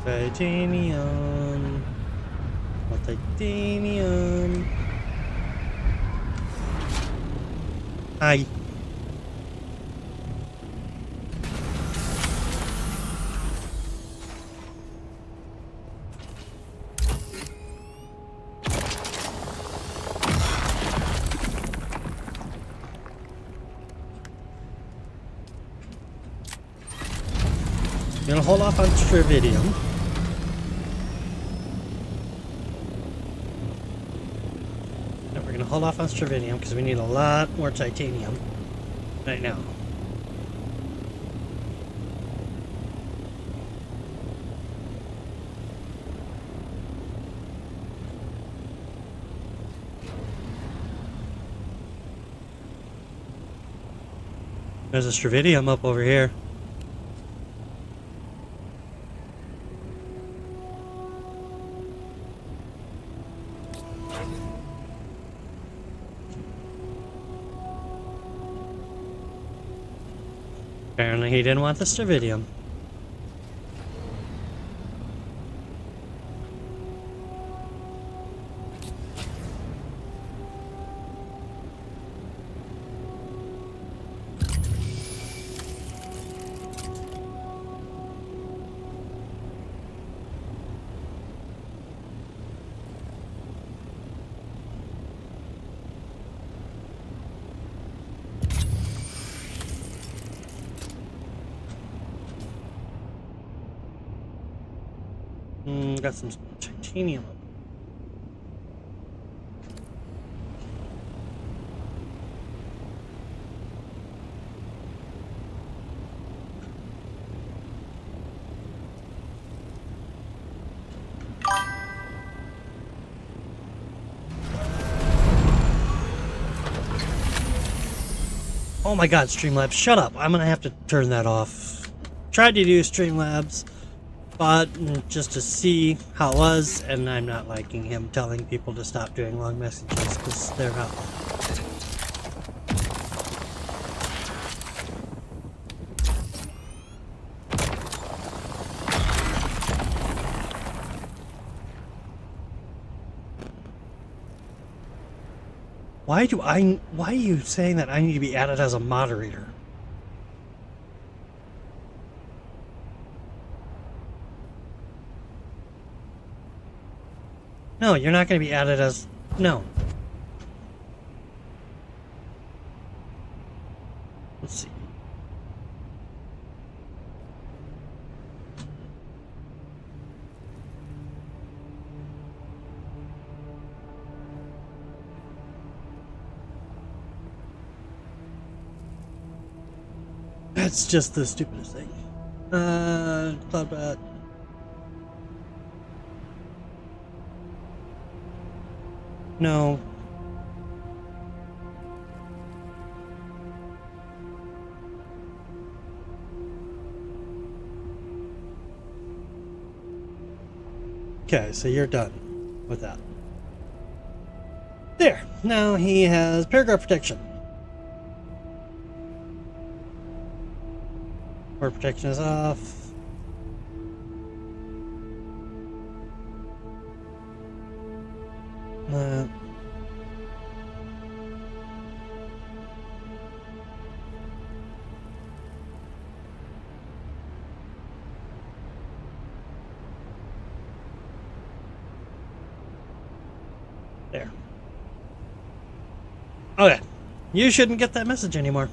Titanium. More titanium. Hi. I'm gonna hold off on Trivedium. Hold off on Stravinium because we need a lot more titanium right now. There's a Stravidium up over here. Apparently he didn't want the Stravidium. Got some titanium. Oh my god, Streamlabs, shut up. I'm gonna have to turn that off. Tried to do Streamlabs, but just to see how it was, and I'm not liking him telling people to stop doing long messages because they're not long. Why are you saying that I need to be added as a moderator? No, you're not going to be added as... No. Let's see. That's just the stupidest thing. Thought about... No. Okay, so you're done with that. There. Now he has paragraph protection. Word protection is off. There. Okay. You shouldn't get that message anymore.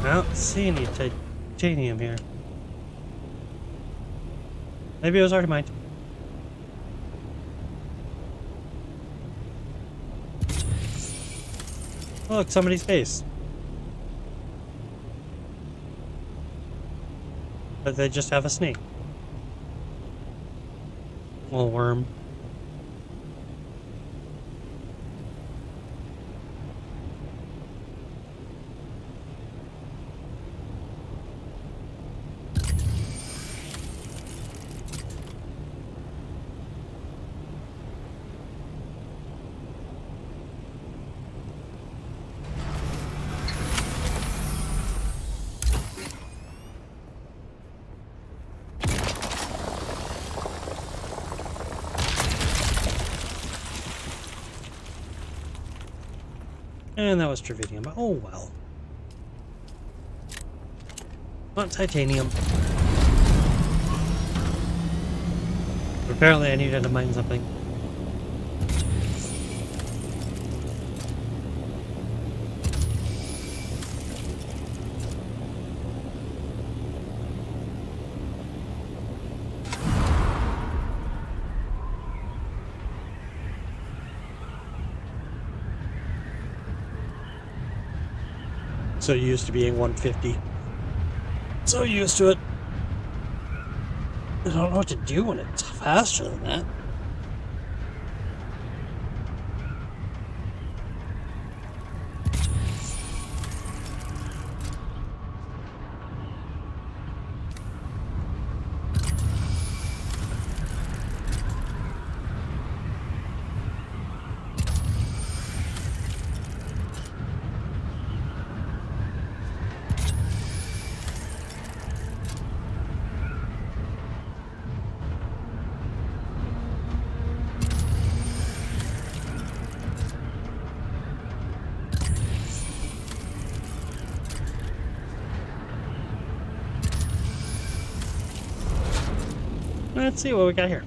I don't see any titanium here. Maybe it was already mine. Look, somebody's face. But they just have a snake. Little worm. And that was tritium. Oh well. Not titanium. But apparently I needed to mine something. So used to being 150. So used to it. I don't know what to do when it's faster than that. Let's see what we got here.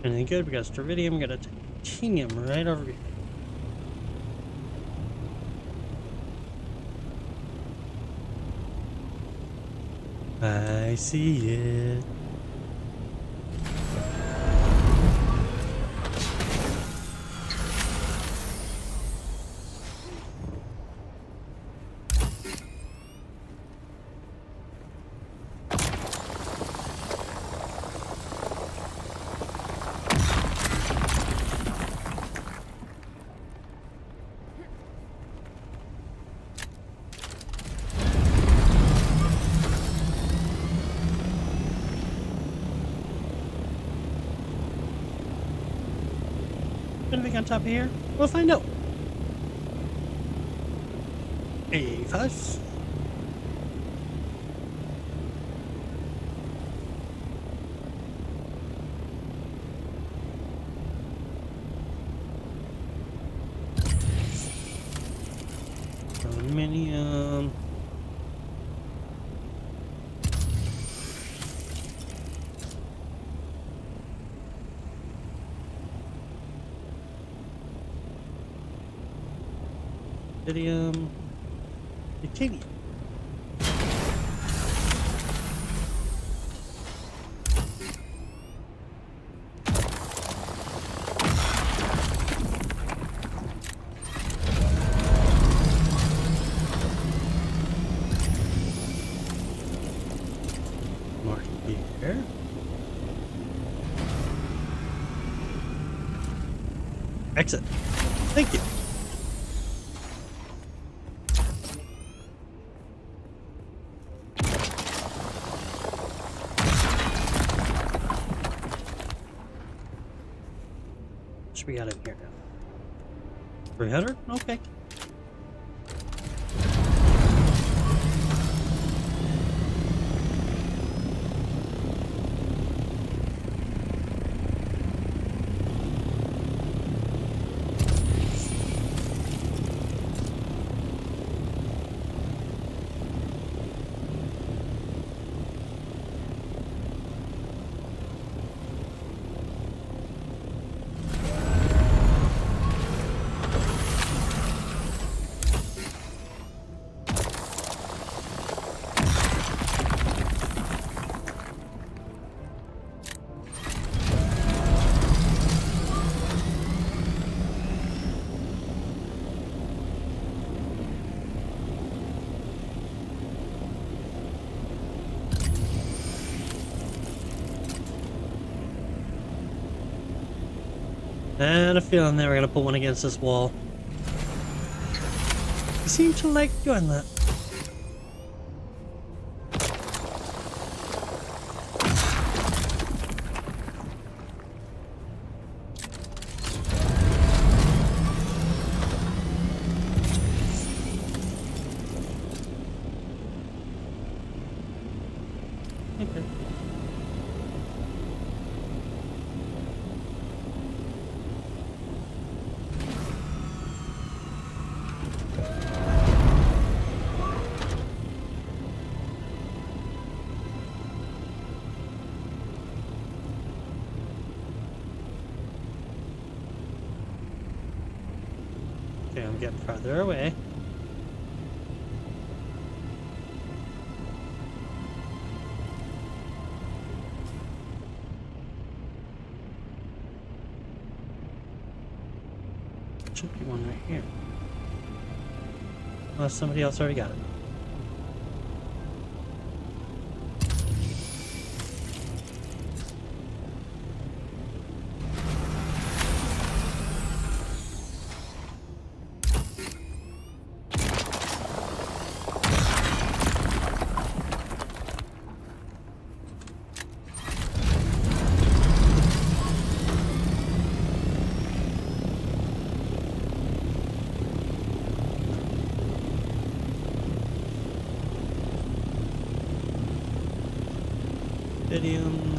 Anything good? We got strontium, we got a titanium right over here. I see it. Anything on top of here? We'll find out. A5. Aluminium. Titanium. More here. Exit. Thank you. What we got in here now? 300? Okay. And a feeling that we're gonna put one against this wall. You seem to like doing that. Okay. Okay, I'm getting farther away. Should be one right here. Unless somebody else already got it. Stadium.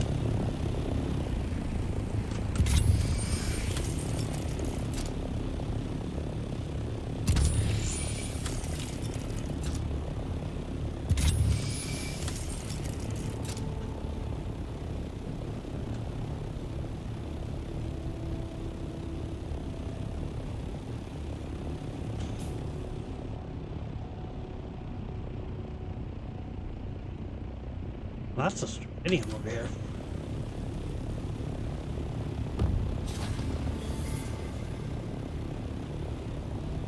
Lots of strontium over here.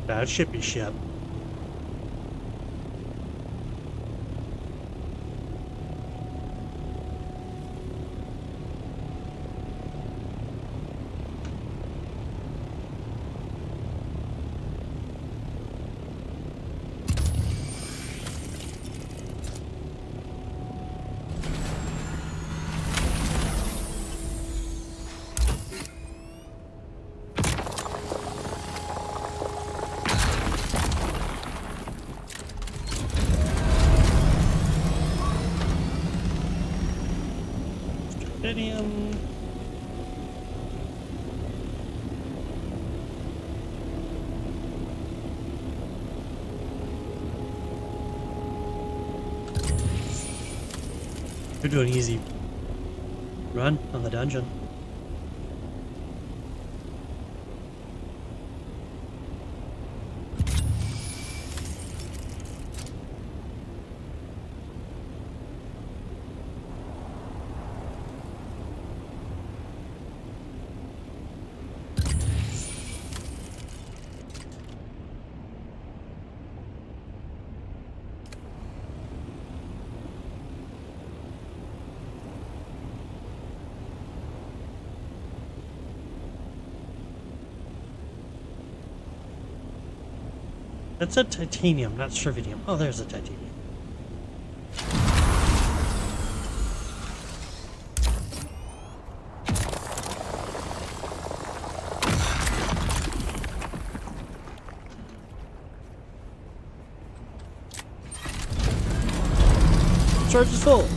That shippy ship. Strontium. You're doing easy run on the dungeon. That's a titanium, not strividium. Oh, there's a titanium. Charge is full.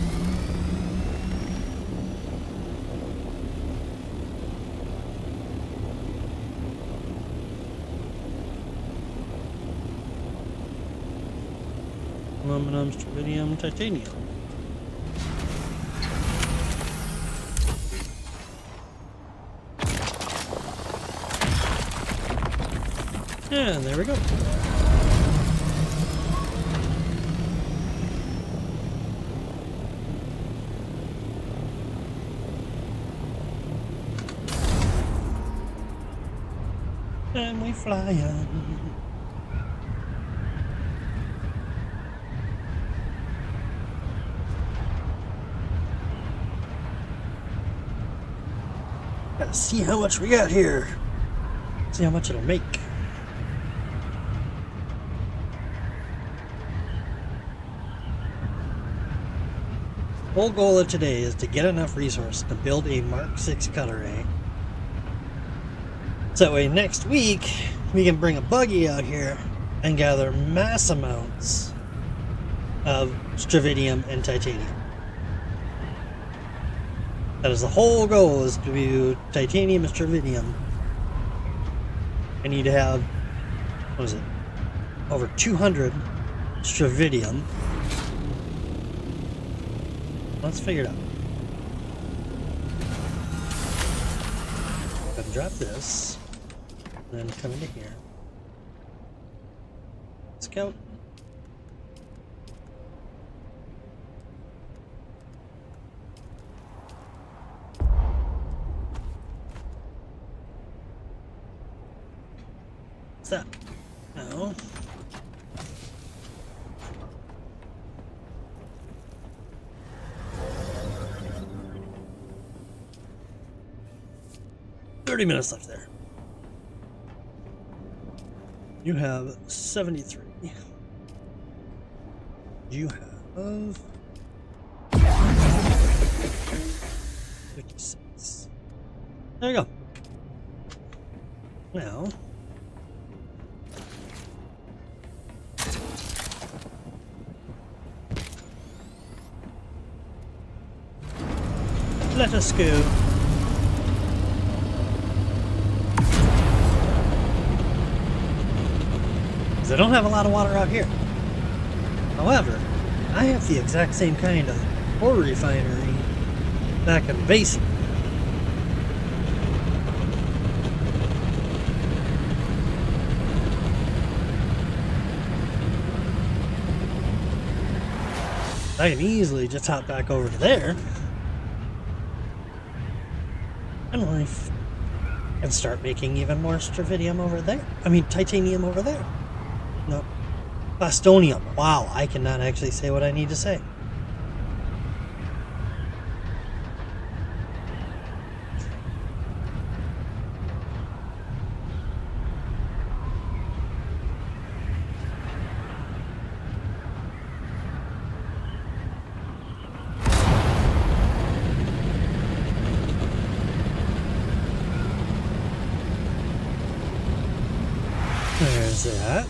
Aluminum, strividium, titanium. And there we go. And we fly on. Gotta see how much we got here. See how much it'll make. Whole goal of today is to get enough resource to build a Mark 6 cutter ray. So that way next week we can bring a buggy out here and gather mass amounts of strividium and titanium. That is the whole goal, is to do titanium and strividium. I need to have, what is it, over 200 strividium. Let's figure it out. Go ahead and drop this, and then come into here. Scout. What's that? No. $30 left there. You have 73. You have 56. There you go. Now, let us go. I don't have a lot of water out here. However, I have the exact same kind of ore refinery back in the basin. I can easily just hop back over to there and leave and start making even more stravidium over there. I mean, titanium over there. No, plastonium. Wow, I cannot actually say what I need to say. There's that.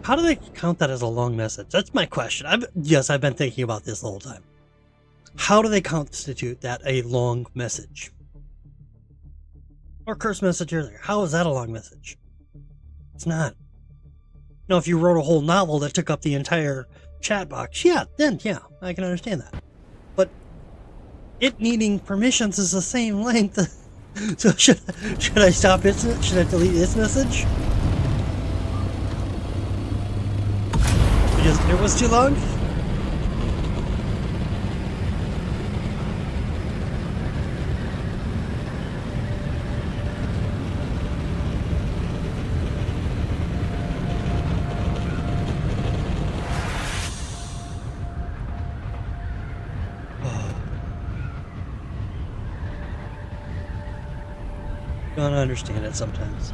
How do they count that as a long message? That's my question. I've been thinking about this the whole time. How do they constitute that a long message? Or curse message earlier. How is that a long message? It's not. No, if you wrote a whole novel that took up the entire chat box, then I can understand that. But it needing permissions is the same length. So should I stop it? Should I delete this message? Because it was too long? Don't understand it sometimes.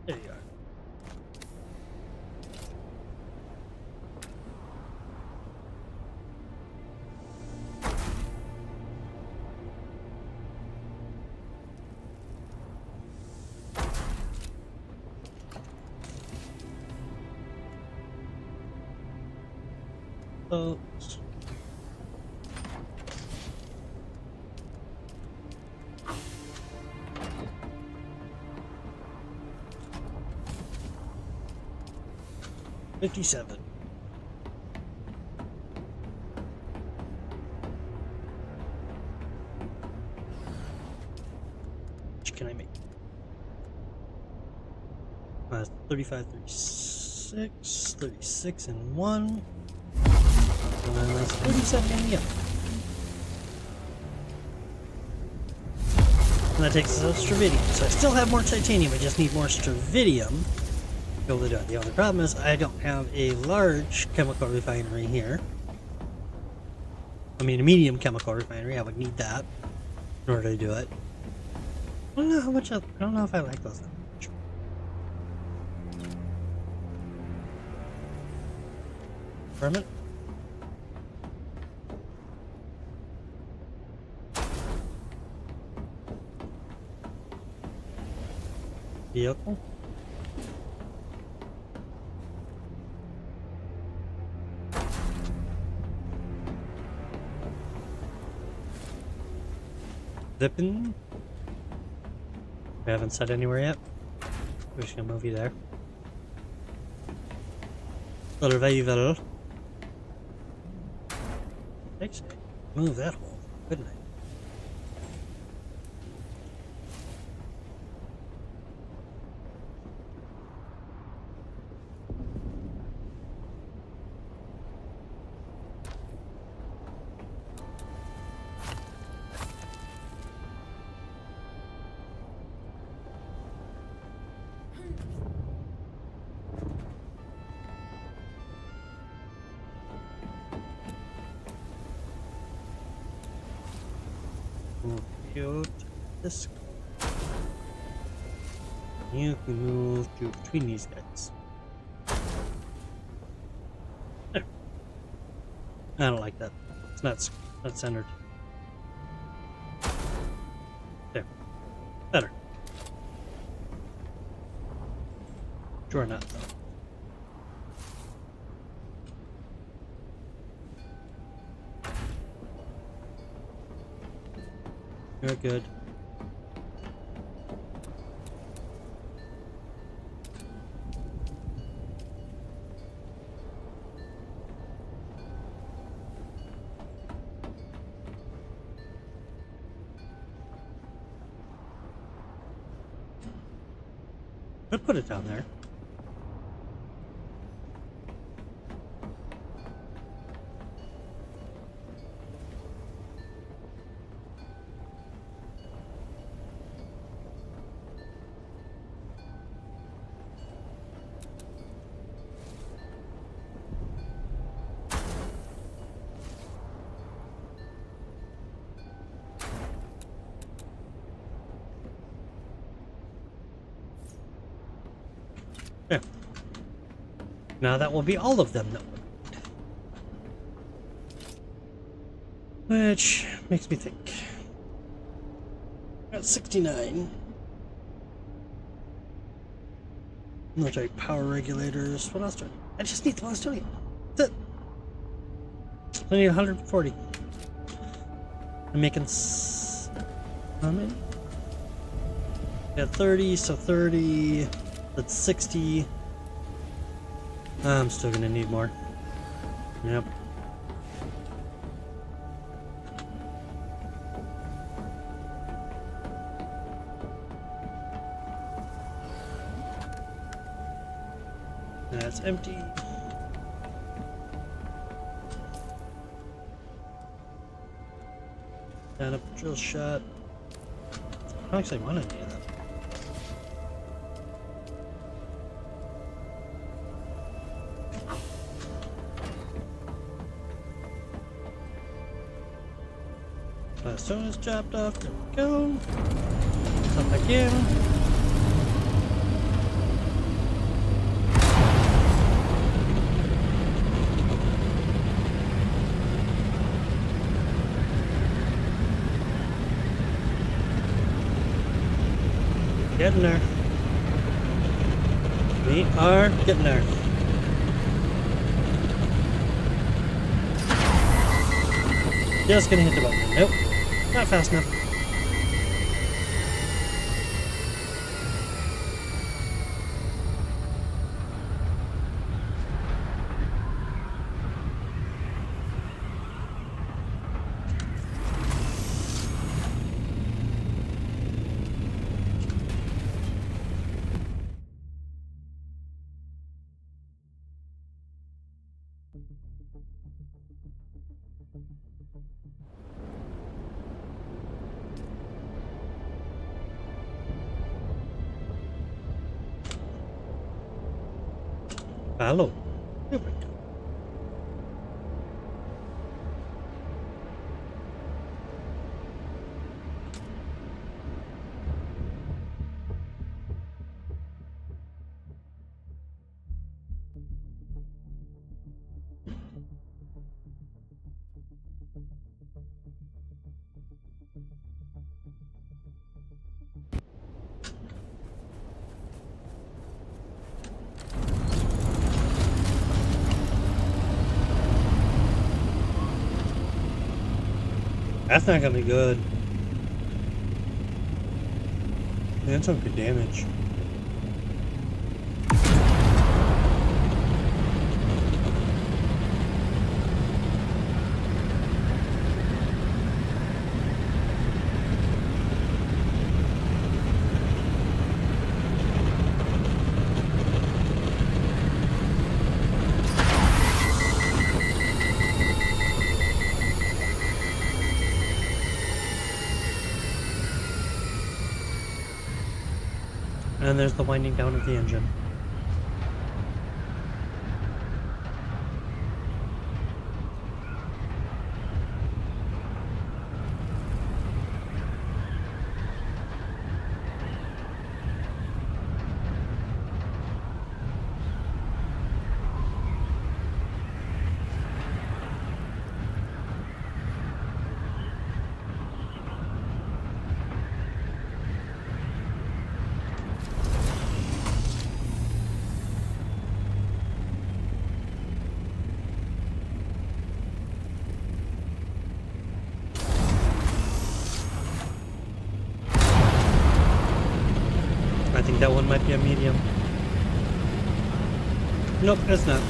There you are. Oh. 57. Which can I make? 35, 36, 36 and 1. And then that's 37 in the other. And that takes us to stravidium. So I still have more titanium, I just need more stravidium to be able to do it. The only problem is I don't have a large chemical refinery here. I mean a medium chemical refinery, I would need that in order to do it. I don't know how much, I don't know if I like those that much. Permit? Vehicle? Zippin'? We haven't said anywhere yet. We're just gonna move you there. Survival. Actually, move that hole, couldn't I? go to this. You can move to between these guys. There. I don't like that. It's not centered. There. Better. Sure not, though. You're good. I'd put it down there. There. Now that will be all of them that we'll need. Which makes me think. Got 69. Military power regulators. What else do I need? I just need the Bostonian. That's it. I need 140. I'm making how many? Got 30, so 30. That's 60. I'm still gonna need more. Yep. That's empty. Down a drill shot. I don't actually want any of that. Stone is chopped off. There we go. Come back in. Getting there. We are getting there. Just gonna hit the button. Nope. Not fast enough. Hello. Here we go. That's not gonna be good. That's some good damage. And there's the winding down of the engine. think that one might be a medium. Nope, it's not.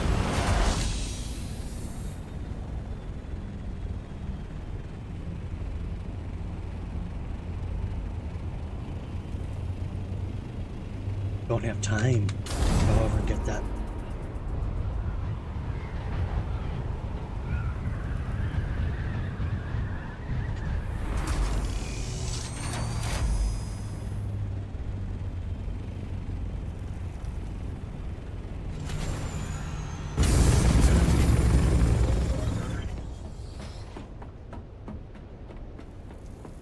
Don't have time to go over and get that.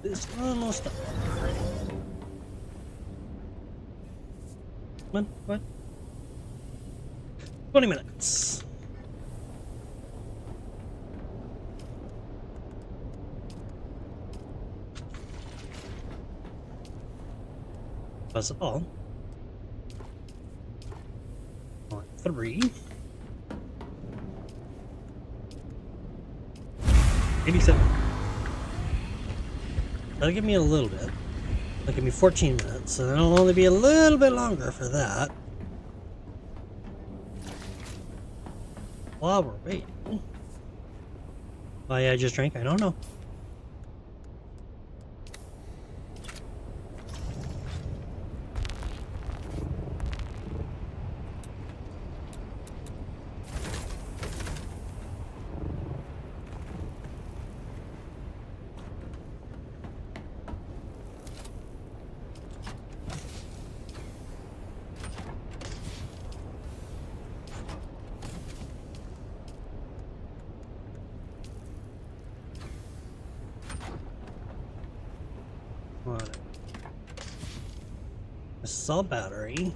It's almost done. What? 20 minutes. Buzz it all. On 3. 87. That'll give me a little bit. That'll give me 14 minutes, so it'll only be a little bit longer for that. While we're waiting. Why I just drank, I don't know. What? A cell battery.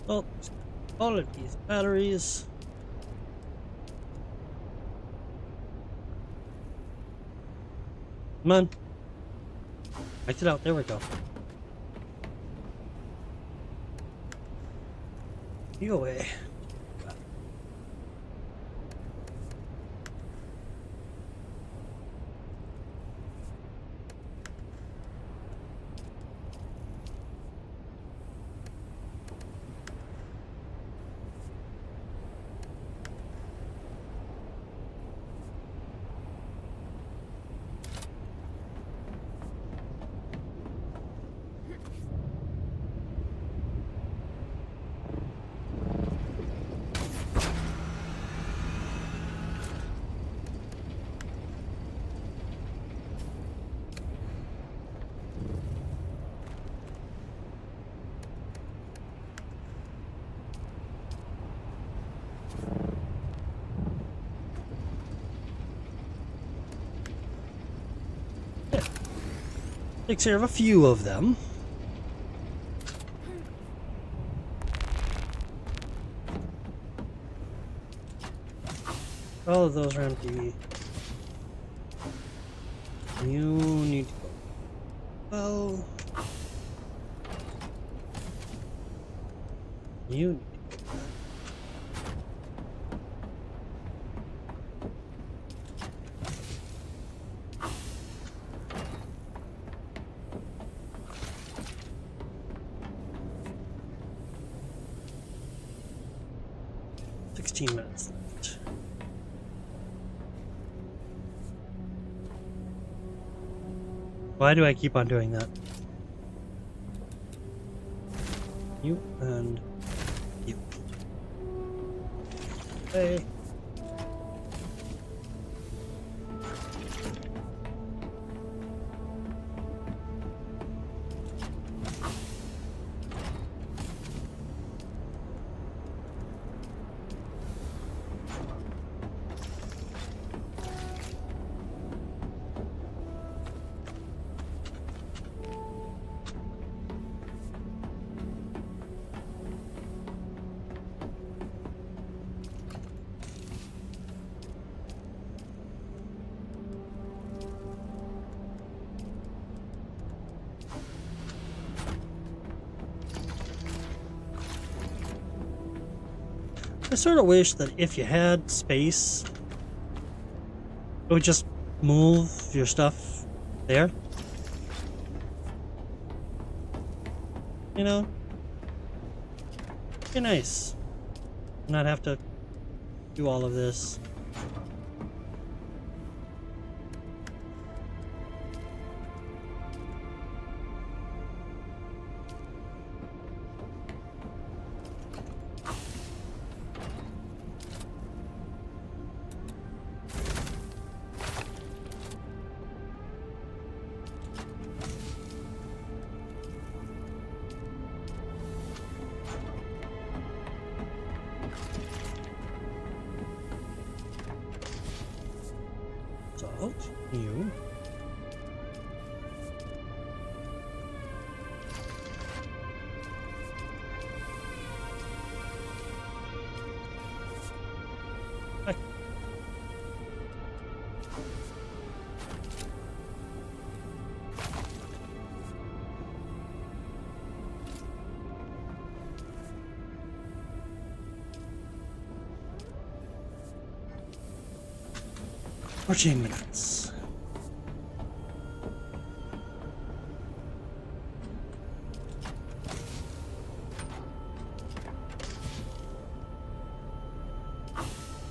Well, all of these batteries. Come on. Exit out. There we go. You away. Takes care of a few of them. All of those are empty. You need to go. Well, you need to go. 16 minutes left. Why do I keep on doing that? You and you. Hey. I sort of wish that if you had space, it would just move your stuff there. You know? Be nice. Not have to do all of this. You. Hi. Watching minutes.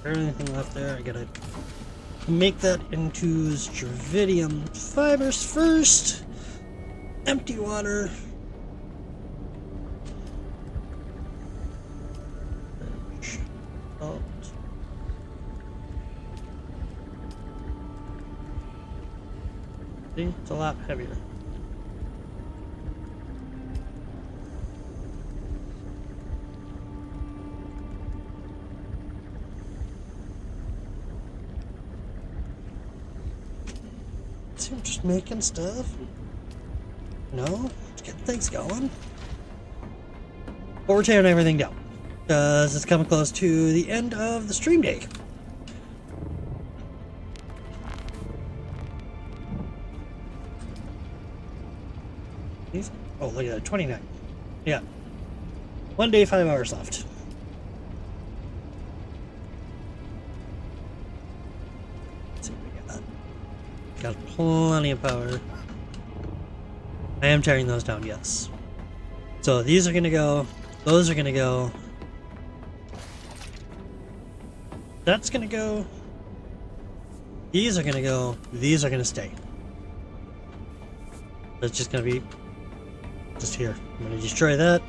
Anything left there? I gotta make that into Stravidium fibers first. Empty water. Salt. See, it's a lot heavier. I'm just making stuff. No, just getting things going. But we're tearing everything down because it's coming close to the end of the stream day. Oh, look at that, 29. Yeah. 1 day, 5 hours left. Got plenty of power. I am tearing those down, yes. So these are gonna go, those are gonna go. That's gonna go. These are gonna go, these are gonna stay. That's just gonna be just here. I'm gonna destroy that,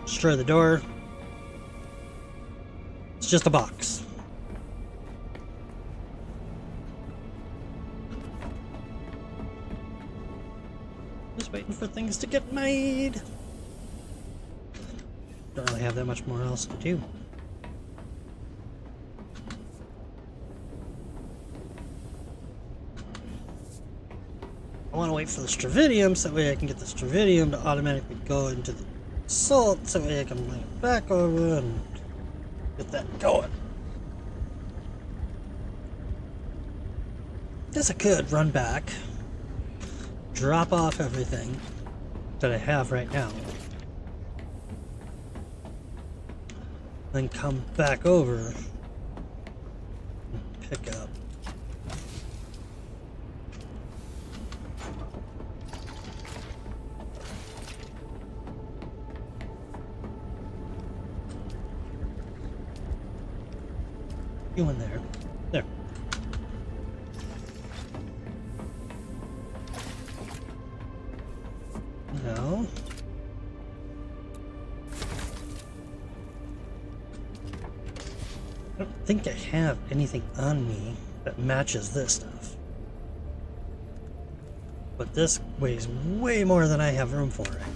destroy the door. It's just a box. Just waiting for things to get made. Don't really have that much more else to do. I want to wait for the Stravidium so that way I can get the Stravidium to automatically go into the salt so that way I can bring it back over and get that going. Guess I could run back, drop off everything that I have right now, then come back over and pick up. You in there. There. No. I don't think I have anything on me that matches this stuff. But this weighs way more than I have room for right now.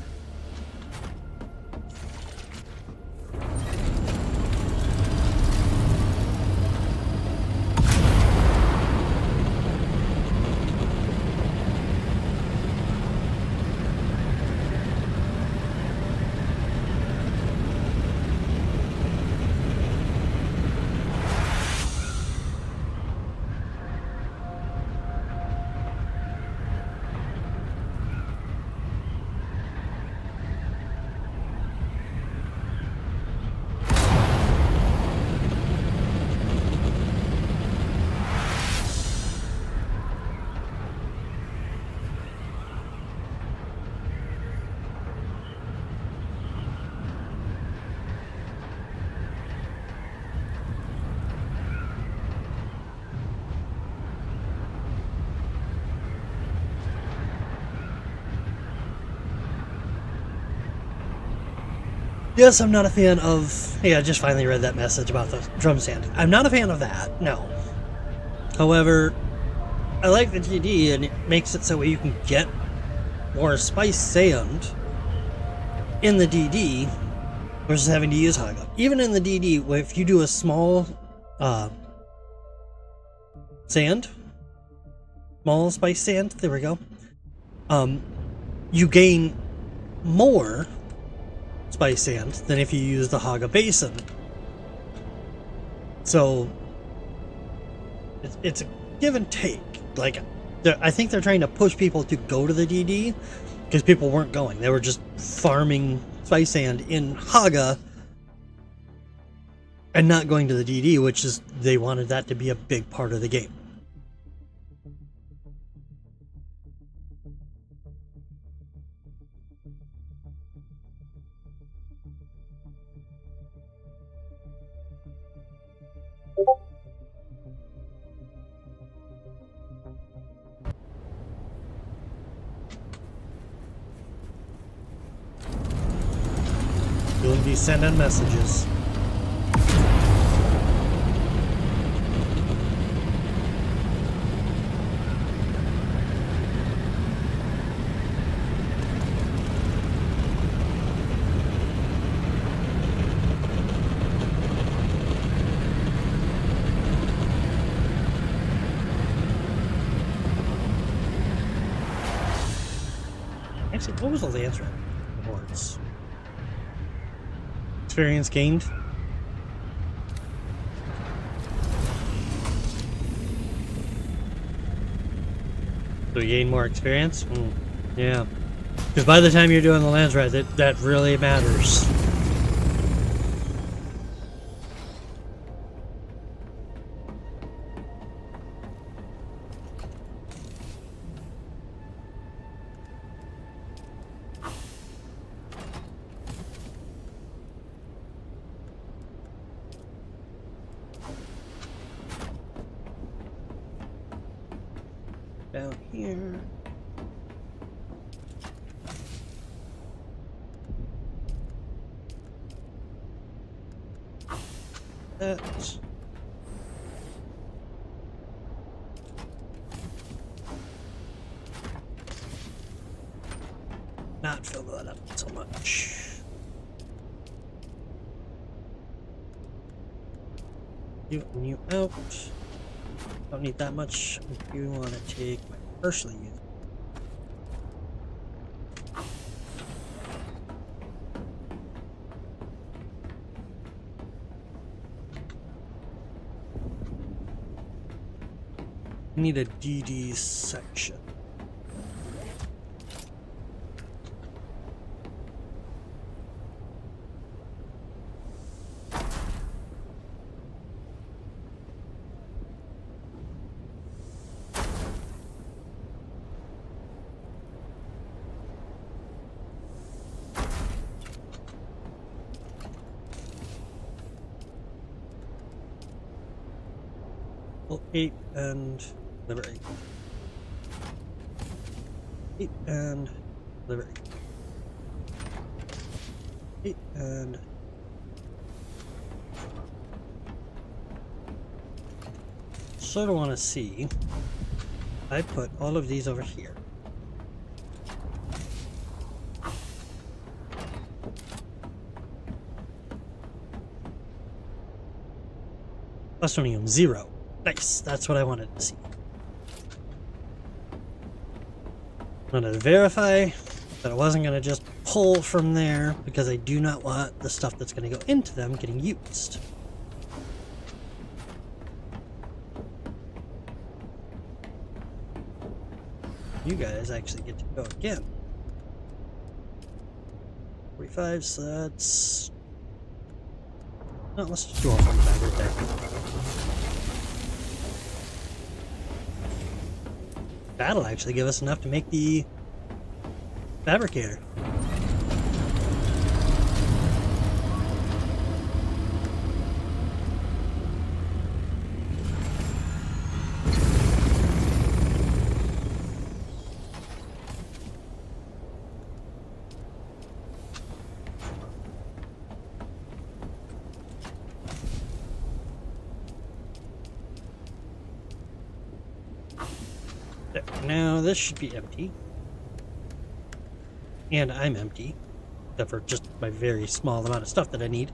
Yes, I'm not a fan of... Yeah, I just finally read that message about the drum stand. I'm not a fan of that, no. However, I like the DD, and it makes it so you can get more spice sand in the DD versus having to use Haga. Even in the DD, if you do a small sand, small spice sand, there we go, you gain more spice sand than if you use the Haga basin. So it's a give and take. Like, I think they're trying to push people to go to the DD because people weren't going. They were just farming spice sand in Haga and not going to the DD, which is, they wanted that to be a big part of the game. You'll be sending messages. Actually, what was the Lance rewards? Experience gained. So you gain more experience? Yeah. Because by the time you're doing the Lance ride, that really matters. Down here. That. Not fill that up so much. You and you out. Don't need that much. If you want to take my partially used. Need a DD section. Well, 8 and liver 8. 8 and liver 8. 8 and sort of want to see. I put all of these over here. Plutonium 0. Nice, that's what I wanted to see. I'm going to verify that I wasn't going to just pull from there because I do not want the stuff that's going to go into them getting used. You guys actually get to go again. 45, so that's... No, let's just do all from the back right there. That'll actually give us enough to make the fabricator. There. Now this should be empty. And I'm empty. Except for just my very small amount of stuff that I need.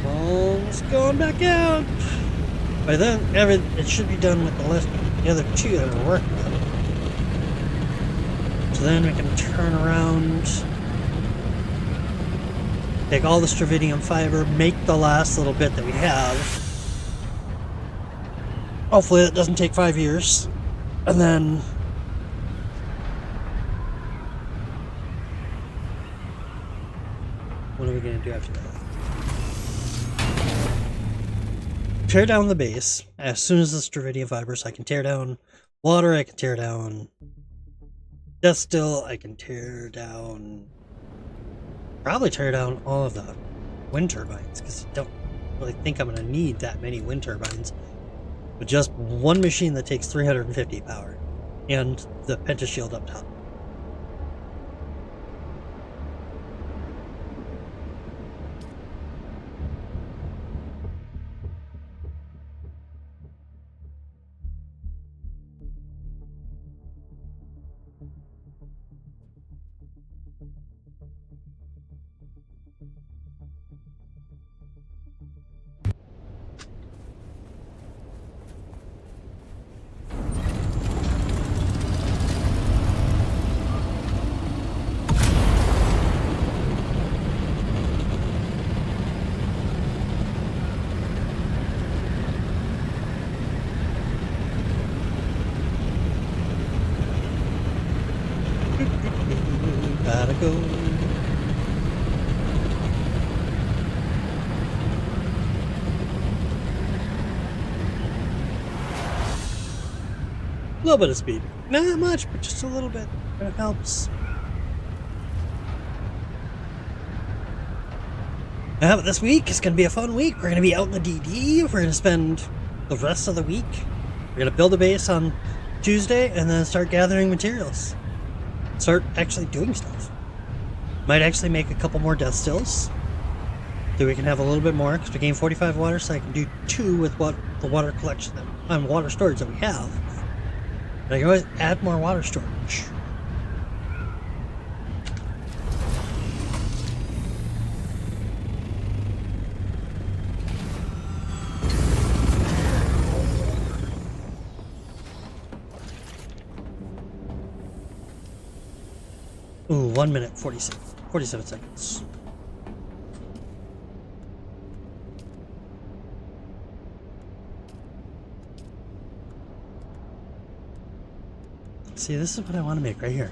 Almost going back out. By then, it should be done with the other two that we're working on. So then we can turn around, take all the stravidium fiber, make the last little bit that we have. Hopefully that doesn't take 5 years. And then what are we going to do after that? Tear down the base as soon as the stravidium fibers. I can tear down water, I can tear down death still, I can probably tear down all of the wind turbines, because I don't really think I'm going to need that many wind turbines with just one machine that takes 350 power and the pentashield up top. Gotta go. A little bit of speed. Not much, but just a little bit. It helps. Yeah, but this week is going to be a fun week. We're going to be out in the DD. We're going to spend the rest of the week. We're going to build a base on Tuesday and then start gathering materials. Start actually doing stuff. Might actually make a couple more death stills, so we can have a little bit more, because we gain 45 water, so I can do 2 with what the water collection and water storage that we have. But I can always add more water storage. Ooh, 1 minute, 47 seconds. See, this is what I want to make right here.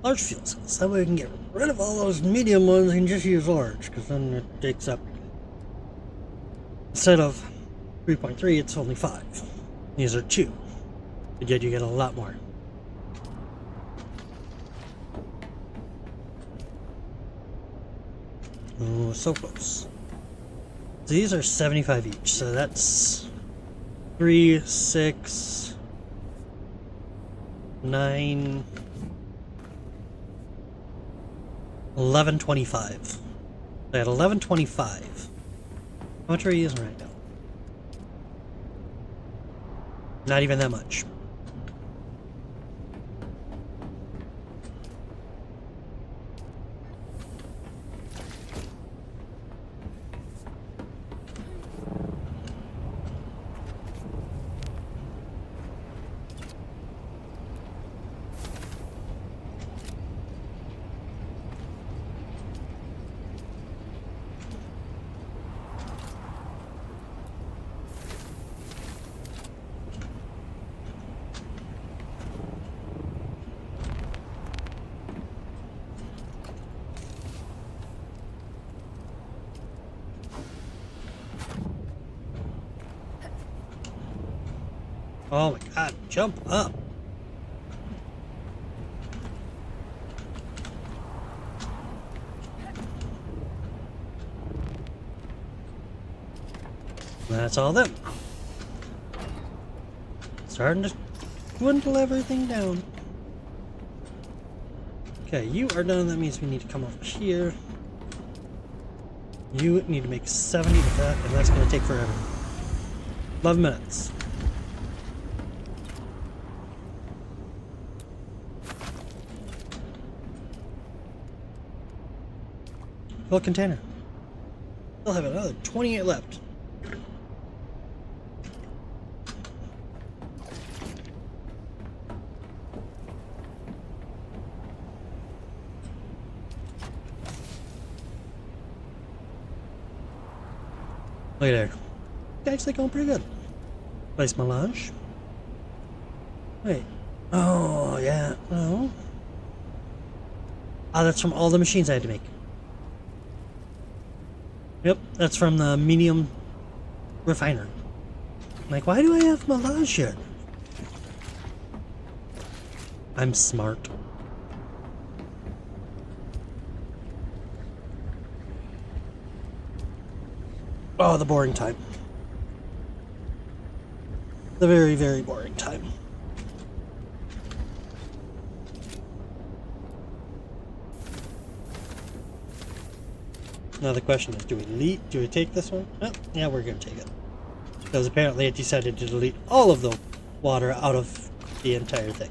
Large fuel cells. That way we can get rid of all those medium ones and just use large, because then it takes up, instead of 3.3, it's only 5. These are 2. But yet you get a lot more. Oh, so close. So these are 75 each, so that's 3, 6, 9, 1125. I had 1125. How much are you using right now? Not even that much. Oh my god, jump up. That's all them. Starting to dwindle everything down. Okay, you are done. That means we need to come over here. You need to make 70 with that, and that's going to take forever. 11 minutes. Fill container. Still have another 28 left. Look at there. It's actually going pretty good. Place melange. Wait. Oh, yeah. Oh. Ah, that's from all the machines I had to make. Yep, that's from the medium refiner. I'm like, why do I have melange here? I'm smart. Oh, the boring time. The very, very boring time. Now the question is, do we take this one? Oh, yeah, we're gonna take it. Because apparently it decided to delete all of the water out of the entire thing.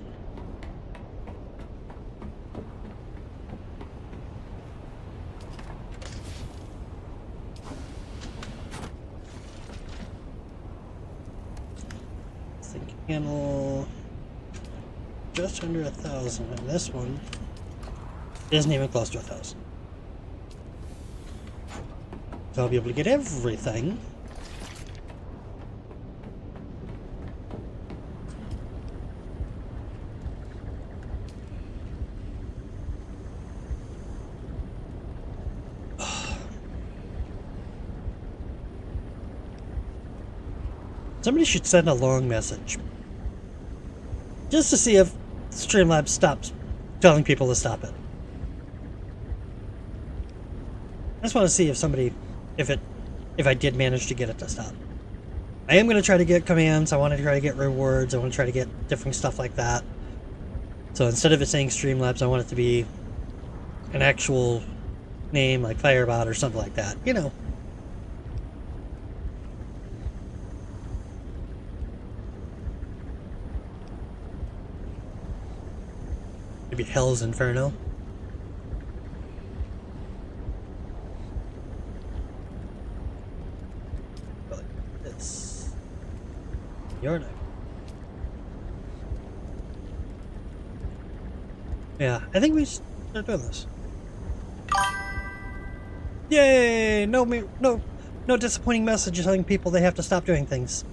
Handle just under 1,000, and this one isn't even close to 1,000. So I'll be able to get everything. Somebody should send a long message. Just to see if Streamlabs stops telling people to stop it. I just want to see if somebody, if I did manage to get it to stop. I am going to try to get commands. I want to try to get rewards. I want to try to get different stuff like that. So instead of it saying Streamlabs, I want it to be an actual name like Firebot or something like that. You know. Maybe Hell's Inferno. Like this. Your name. Yeah, I think we should start doing this. Yay! No disappointing message telling people they have to stop doing things.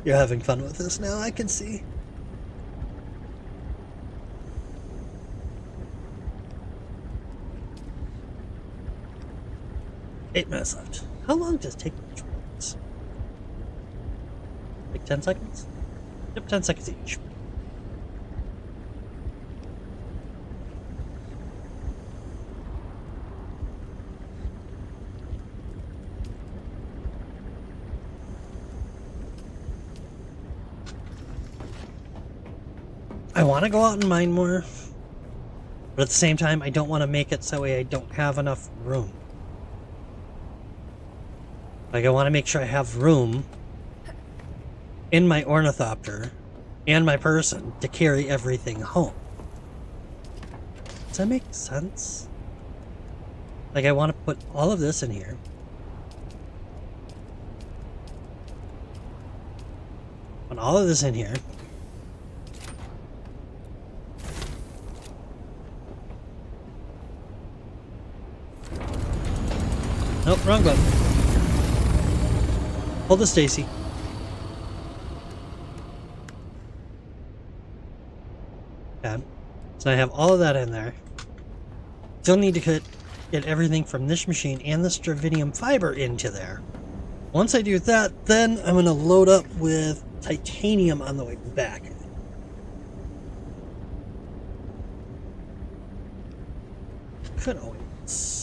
You're having fun with this now, I can see. Eight minutes left. How long does it take each one of these? Like 10 seconds? Yep, 10 seconds each. I want to go out and mine more, but at the same time, I don't want to make it so I don't have enough room. Like, I want to make sure I have room in my ornithopter and my person to carry everything home. Does that make sense? Like, I want to put all of this in here. Put all of this in here. Nope, wrong button. Hold the Stacy. Okay. So I have all of that in there. Still need to get everything from this machine and the Stravinium fiber into there. Once I do that, then I'm going to load up with titanium on the way back. Could always.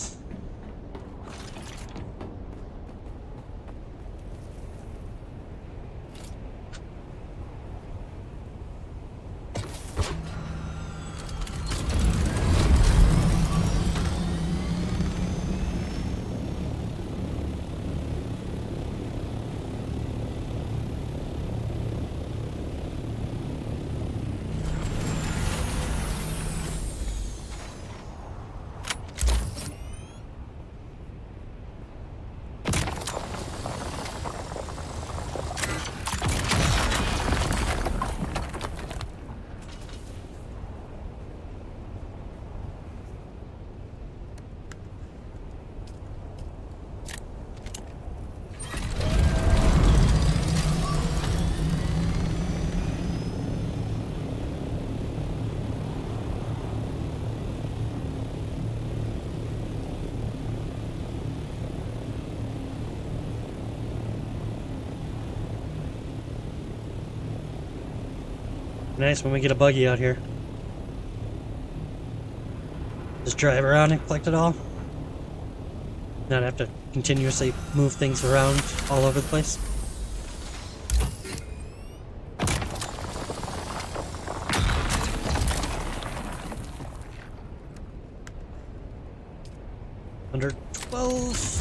Nice when we get a buggy out here. Just drive around and collect it all. Not have to continuously move things around all over the place. Under 12.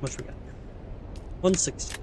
What we got here? 160.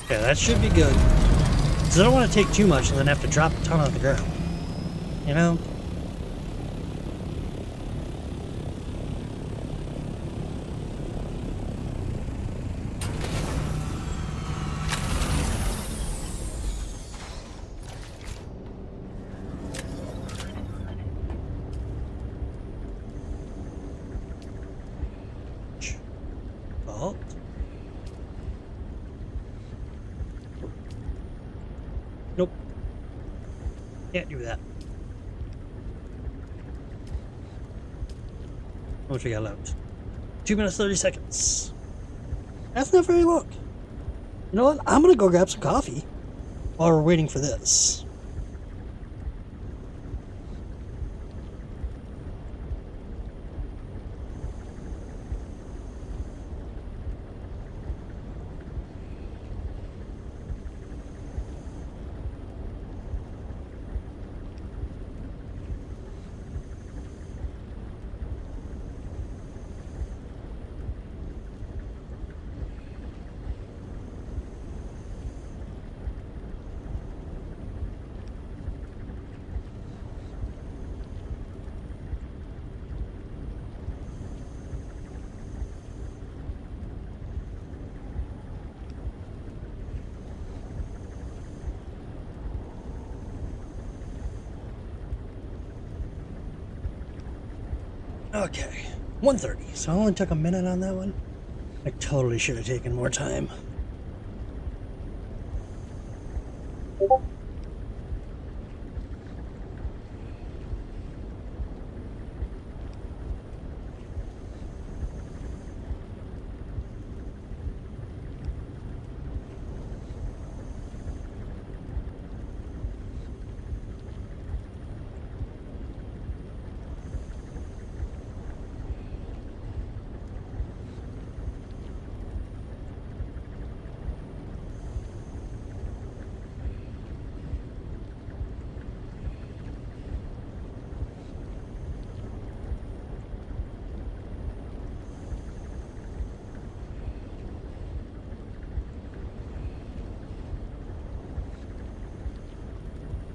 Yeah, that should be good. Because I don't want to take too much and then have to drop a ton on the ground. You know? Vault. Nope. Can't do that. How much we got left? 2 minutes 30 seconds. That's not very long. You know what? I'm gonna go grab some coffee while we're waiting for this. Okay, 1:30. So I only took a minute on that one. I totally should have taken more time.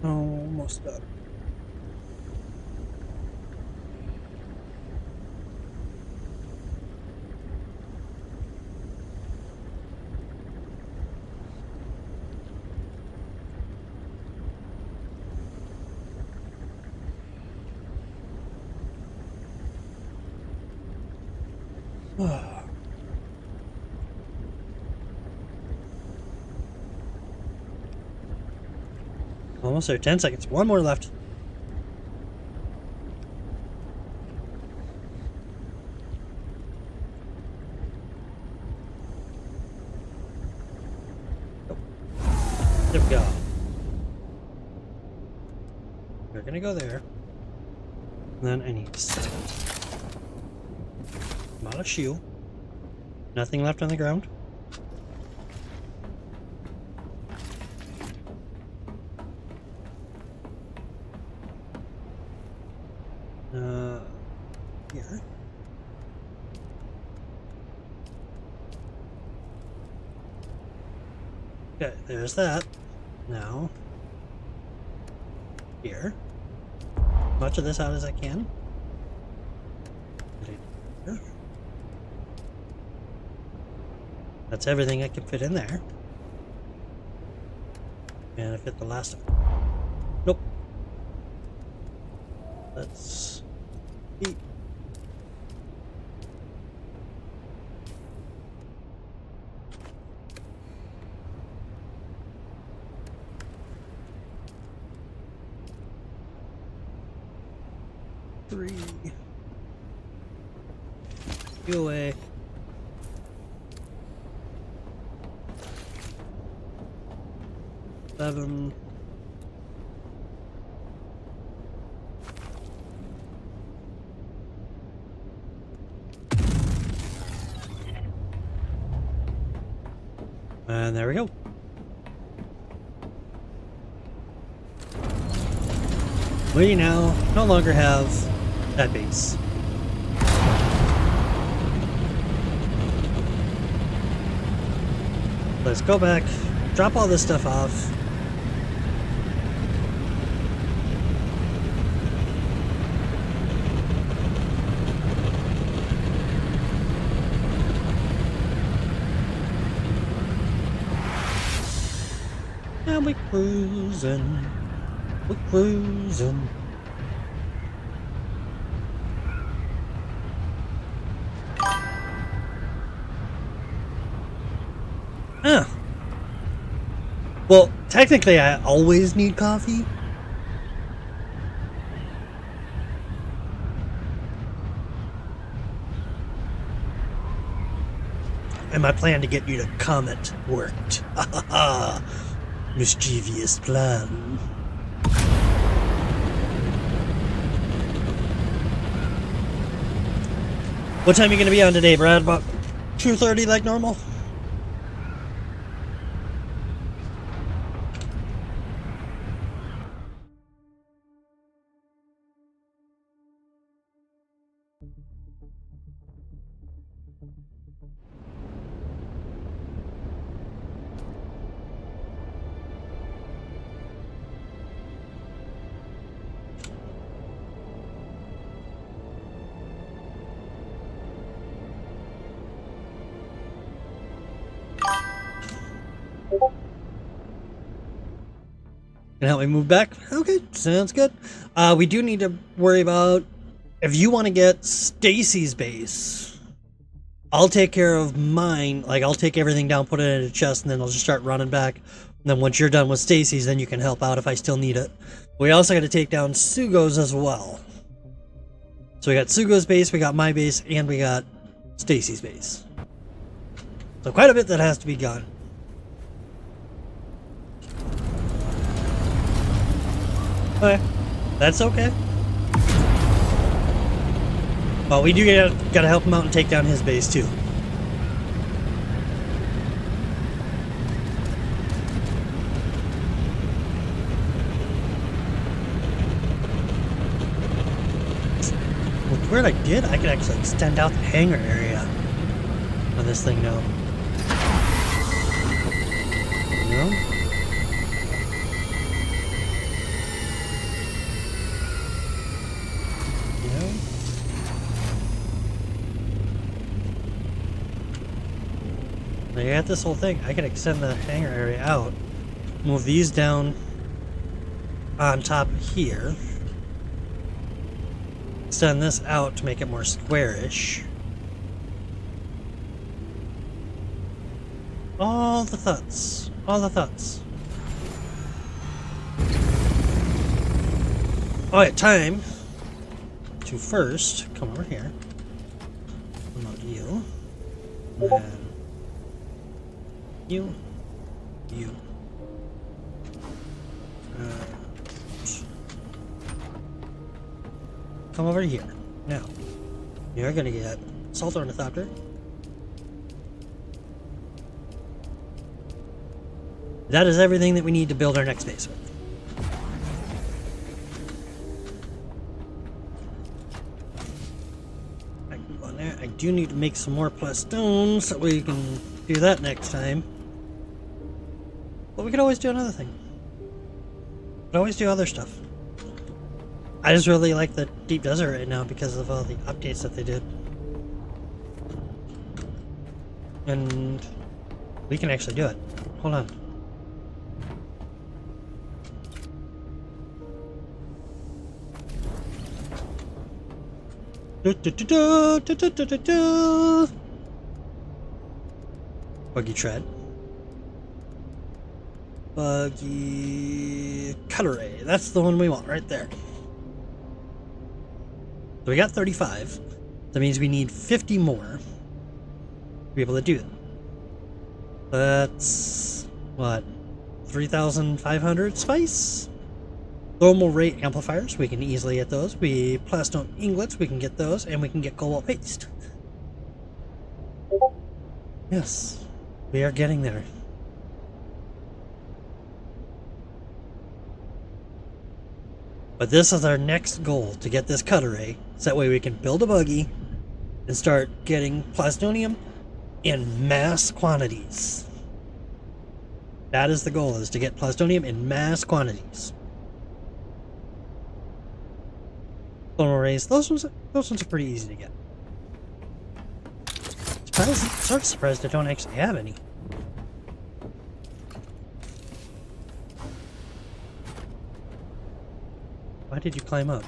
Almost done. Almost there. 10 seconds. One more left. There we go. We're gonna go there. And then I need not a shoe. Nothing left on the ground. Here. Okay, there's that. Now, here. Much of this out as I can. That's everything I can fit in there. And I fit the last of it. Nope. Let's eat. Three. You away. Seven. And there we go. We now no longer have that base. Let's go back, drop all this stuff off. And we're cruising. We're cruising. Huh. Well, technically I always need coffee. And my plan to get you to Comet worked. Mischievous plan. What time are you going to be on today, Brad? About 2:30 like normal? Can help me move back? Okay, sounds good. We do need to worry about if you want to get Stacy's base. I'll take care of mine. Like, I'll take everything down, put it in a chest, and then I'll just start running back. And then once you're done with Stacy's, then you can help out if I still need it. We also got to take down Sugo's as well. So we got Sugo's base, we got my base, and we got Stacy's base. So quite a bit that has to be done. Okay, that's okay. Well, we do gotta help him out and take down his base too. With what I did, I could actually extend out the hangar area on this thing now. You know? Now you got this whole thing. I can extend the hangar area out, move these down on top here, extend this out to make it more squarish. All the thoughts. All the thoughts. Alright, time to first come over here. Promote you. And you. You. Come over here. Now, you're gonna get Assault Ornithopter. That is everything that we need to build our next base with. On there. I do need to make some more plastone so we can do that next time. But we could always do another thing. We could always do other stuff. I just really like the deep desert right now because of all the updates that they did. And we can actually do it. Hold on. Buggy tread. Buggy cutlery. That's the one we want right there. So we got 35. That means we need 50 more to be able to do that. That's what? 3,500 spice? Thermal rate amplifiers, we can easily get those. We plastone ingots, we can get those, and we can get cobalt paste. Yes, we are getting there. But this is our next goal, to get this cut array, so that way we can build a buggy and start getting plastonium in mass quantities. That is the goal, is to get plastonium in mass quantities. Thermal rays, those ones are pretty easy to get. Sort of surprised I don't actually have any. Why did you climb up?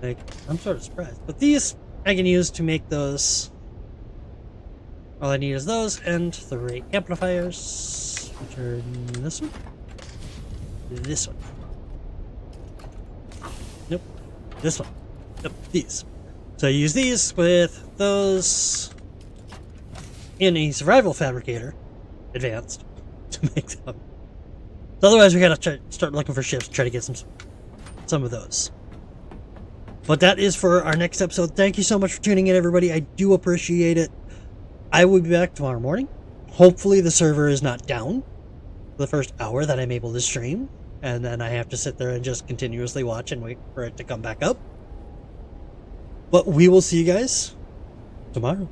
Like, I'm sort of surprised. But these I can use to make those. All I need is those and the rate amplifiers, which are this one. This one. Nope. This one. Nope. These. So I use these with those in a survival fabricator, advanced, to make them. So otherwise we gotta start looking for ships to try to get some of those. But that is for our next episode. Thank you so much for tuning in, everybody. I do appreciate it. I will be back tomorrow morning. Hopefully the server is not down for the first hour that I'm able to stream, and then I have to sit there and just continuously watch and wait for it to come back up. But we will see you guys tomorrow.